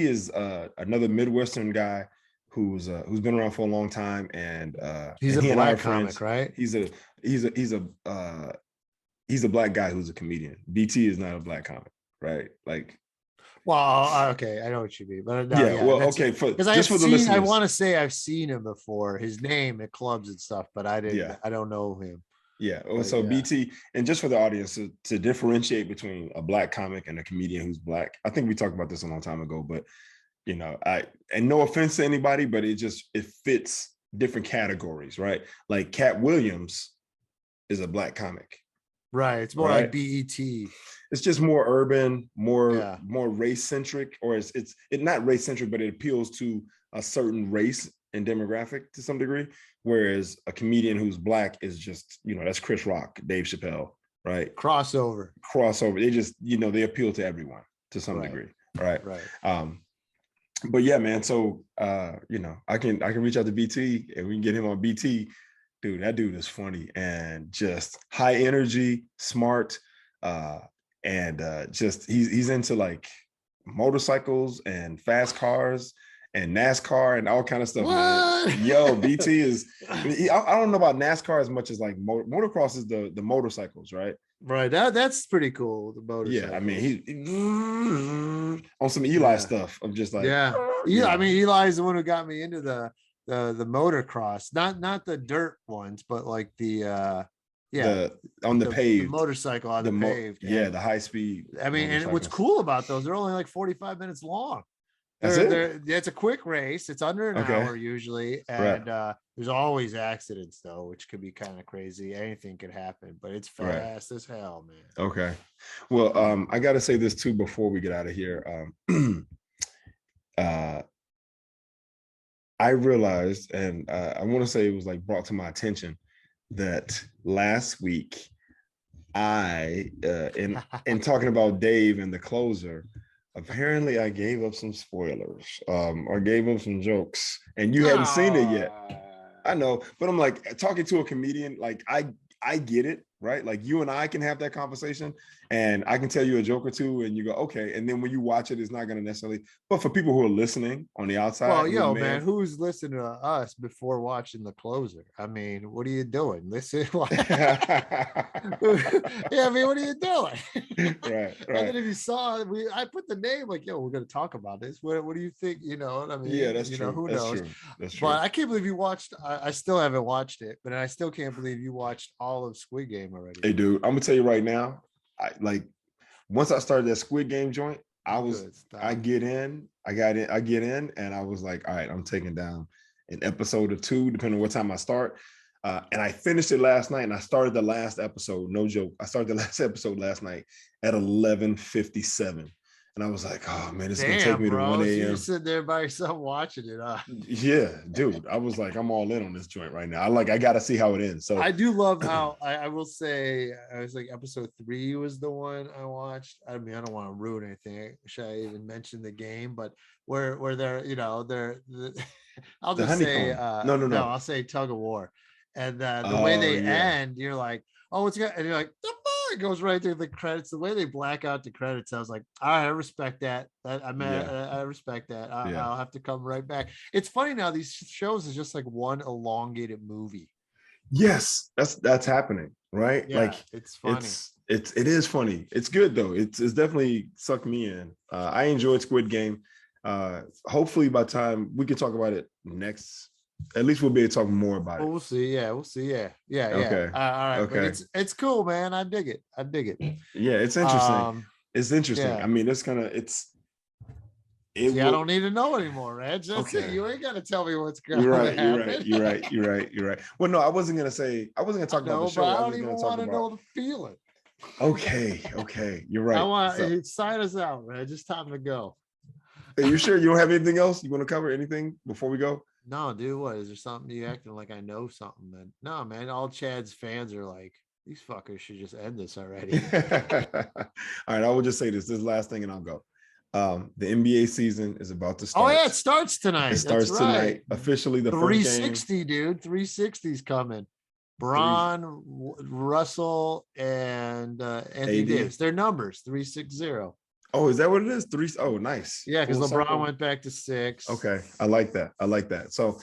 is another Midwestern guy who's been around for a long time, and he's and a black comic, right? He's a black guy who's a comedian. BT is not a black comic, right? Like, well, okay, I know what you mean, but no, okay, because I want to say I've seen him before, his name at clubs and stuff, but I don't know him. Yeah. So BT, and just for the audience to differentiate between a black comic and a comedian who's black, I think we talked about this a long time ago, but and no offense to anybody, but it fits different categories, right? Like Cat Williams is a black comic. Right. It's more like BET. It's just more urban, more race centric, or it's not race centric, but it appeals to a certain race and demographic to some degree. Whereas a comedian who's black is just, that's Chris Rock, Dave Chappelle, right? Crossover. They just, they appeal to everyone to some degree. Right. But yeah, man. So, I can reach out to BT and we can get him on BT. Dude, that dude is funny and just high energy, smart, and just he's into like motorcycles and fast cars and NASCAR and all kind of stuff, man. Yo, BT is. I don't know about NASCAR as much as like motocross is the motorcycles, right? Right. That's pretty cool. The motorcycles. Yeah, I mean he on some Eli stuff of just like I mean Eli's the one who got me into the motocross, not the dirt ones, but like the paved motorcycle on the paved. The high speed. I mean, and what's cool about those, they're only like 45 minutes long. That's it? It's a quick race. It's under an Okay. hour usually, Right. and there's always accidents though, which could be kind of crazy. Anything could happen, but it's Right. fast as hell, man. Okay. Well, I got to say this too before we get out of here. I realized, and I want to say it was like brought to my attention that last week in talking about Dave and the closer, apparently I gave up some spoilers, or gave up some jokes, and you hadn't seen it yet. I know, but I'm like talking to a comedian, like I get it, right? Like you and I can have that conversation and I can tell you a joke or two and you go, okay. And then when you watch it, it's not going to necessarily, but for people who are listeing on the outside. Well, yo, man, who's listening to us before watching the closer? I mean, what are you doing? Listen. Yeah, I mean, what are you doing? Right. And then if you saw, I put the name like, yo, we're going to talk about this. What do you think? You know what I mean? Yeah, that's true. Who that's knows? True. That's true. But I can't believe you watched. I still haven't watched it, but I still can't believe you watched all of Squid Game already. Hey, dude, I'm gonna tell you right now. Once I started that Squid Game joint, I get in, and I was like, all right, I'm taking down an episode or two, depending on what time I start. And I finished it last night, and I started the last episode. No joke. I started the last episode last night at 11:57. And I was like, oh man, it's gonna take me to 1 a.m. So you're sitting there by yourself watching it. Yeah, dude. I was like, I'm all in on this joint right now. I gotta see how it ends. So I do love how I will say I was like episode 3 was the one I watched. I mean, I don't want to ruin anything. Should I even mention the game? But where they're, I'll just say no, I'll say tug of war. And the way they end, you're like, oh, what's good? And you're like, it goes right through the credits. The way they black out the credits, I was like, all right, I respect that. I respect that. I'll have to come right back. It's funny now, these shows is just like one elongated movie. Yes, that's happening, right? Yeah, like it's funny. It is funny. It's good though. It's definitely sucked me in. I enjoyed Squid Game. Hopefully by the time we can talk about it next, at least we'll be able to talk more about it. We'll see. Yeah. Okay. All right. Okay. But it's cool, man. I dig it. Yeah, it's interesting. It's interesting. Yeah. I mean, it's kind of I don't need to know anymore, Reg. That's it. You ain't got to tell me what's going to happen. You're right. Well, no, I wasn't going to talk about the show. I don't even want to know the feeling. Okay. You're right. Sign us out, Reg. It's time to go. Are you sure you don't have anything else? You want to cover anything before we go? No, dude, what? Is there something you acting like I know something, man? No, man, all Chad's fans are like, these fuckers should just end this already. All right, I will just say this last thing and I'll go. The NBA season is about to start. Oh, yeah, it starts tonight. It starts tonight. Officially, the 360, dude. 360's coming. Bron, Russell, and Anthony Davis. Their numbers, 360. Oh, is that what it is? 3? Oh, nice. Yeah, because LeBron went back to 6. Okay, I like that. So,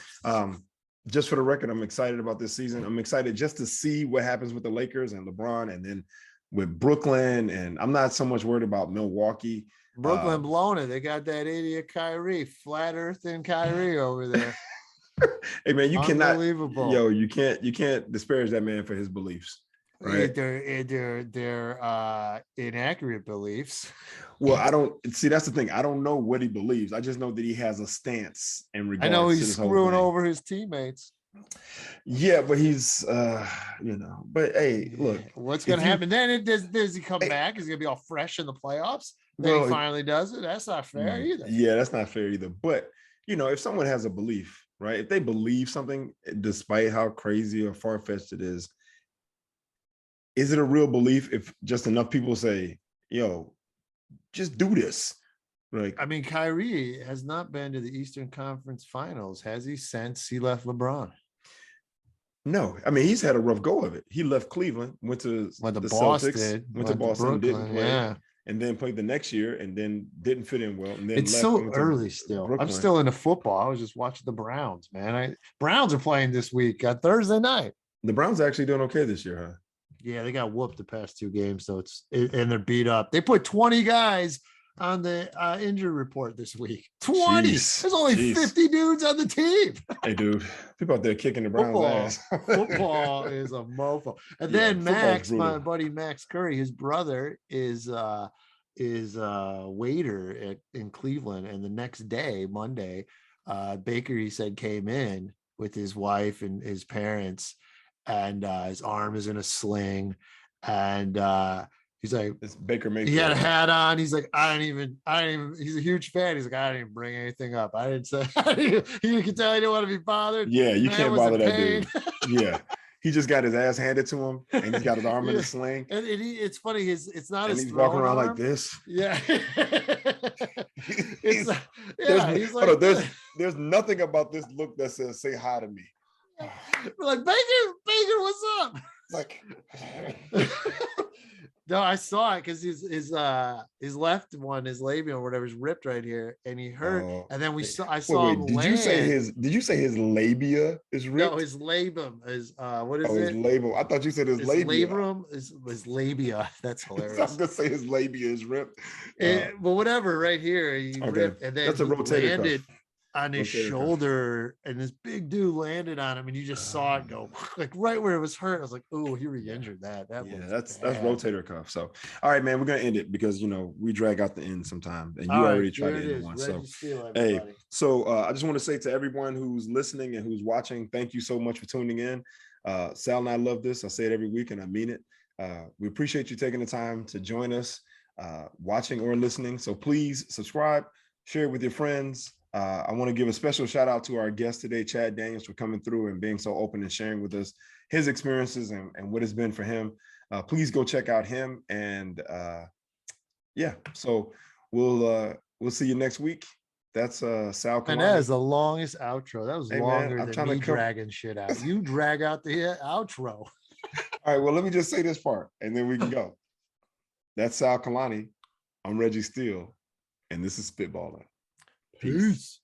just for the record, I'm excited about this season. I'm excited just to see what happens with the Lakers and LeBron, and then with Brooklyn. And I'm not so much worried about Milwaukee. Brooklyn blown it. They got that idiot Kyrie, flat Earth and Kyrie over there. Hey man, you cannot. Unbelievable. Yo, you can't disparage that man for his beliefs. Right? They're inaccurate beliefs. Well, I don't see. That's the thing. I don't know what he believes. I just know that he has a stance in regards. I know he's screwing over his teammates. Yeah, but he's, But hey, look, what's going to happen then? Does he come back? Is he going to be all fresh in the playoffs? Then he finally does it. That's not fair either. Yeah, that's not fair either. But if someone has a belief, right? If they believe something, despite how crazy or far-fetched it is it a real belief if just enough people say, yo, just do this? Like, I mean, Kyrie has not been to the Eastern Conference Finals, has he, since he left LeBron? No, I mean, he's had a rough go of it. He left Cleveland, went to the Boston, Celtics, went to Boston, Brooklyn, didn't play, and then played the next year, and then didn't fit in well. And then it's so early still. Brooklyn. I'm still into football. I was just watching the Browns, man. Browns are playing this week on Thursday night. The Browns are actually doing okay this year, huh? Yeah, they got whooped the past 2 games, so and they're beat up. They put 20 guys on the injury report this week. 20. There's only 50 dudes on the team. Hey, dude, people out there kicking the Browns' ass. Football is a mofo. And then Max, my buddy Max Curry, his brother is is a waiter in Cleveland, and the next day, Monday, Baker, he said, came in with his wife and his parents, and his arm is in a sling, and he's like, it's Baker Mayfield. He had a hat on. He's like, I didn't even, he's a huge fan. He's like, I didn't even bring anything up. I didn't say, you can tell he didn't want to be bothered. Yeah, you can't bother that dude. Yeah. He just got his ass handed to him, and he's got his arm in a sling. And it's funny, it's not, and his he's walking around arm. like this. Yeah. He's like, there's nothing about this look that says, say hi to me. We're like, Baker, what's up? Like, no, I saw it because his left one, his labia or whatever, is ripped right here, and he hurt. And then I saw him did land. you say his labia is ripped? No, his labum is what is it? His labum. I thought you said his labia. Labrum is his labia. That's hilarious. I was gonna say his labia is ripped. But whatever, right here, he ripped, and then that's a rotator landed cuff. On his shoulder, and this big dude landed on him, and you just saw it go like right where it was hurt. I was like, "Oh, he re-injured that." That's rotator cuff. So, all right, man, we're gonna end it because we drag out the end sometimes, and you already tried to end one. So, hey, I just want to say to everyone who's listening and who's watching, thank you so much for tuning in. Sal and I love this. I say it every week, and I mean it. We appreciate you taking the time to join us, watching or listening. So please subscribe, share it with your friends. I want to give a special shout out to our guest today, Chad Daniels, for coming through and being so open and sharing with us his experiences and what it's been for him. Please go check out him. And so we'll see you next week. That's Sal. And that is the longest outro. That was longer than me dragging shit out. You drag out the outro. All right, well, let me just say this part and then we can go. That's Sal Kalani. I'm Reggie Steele, and this is Spitballin. Peace.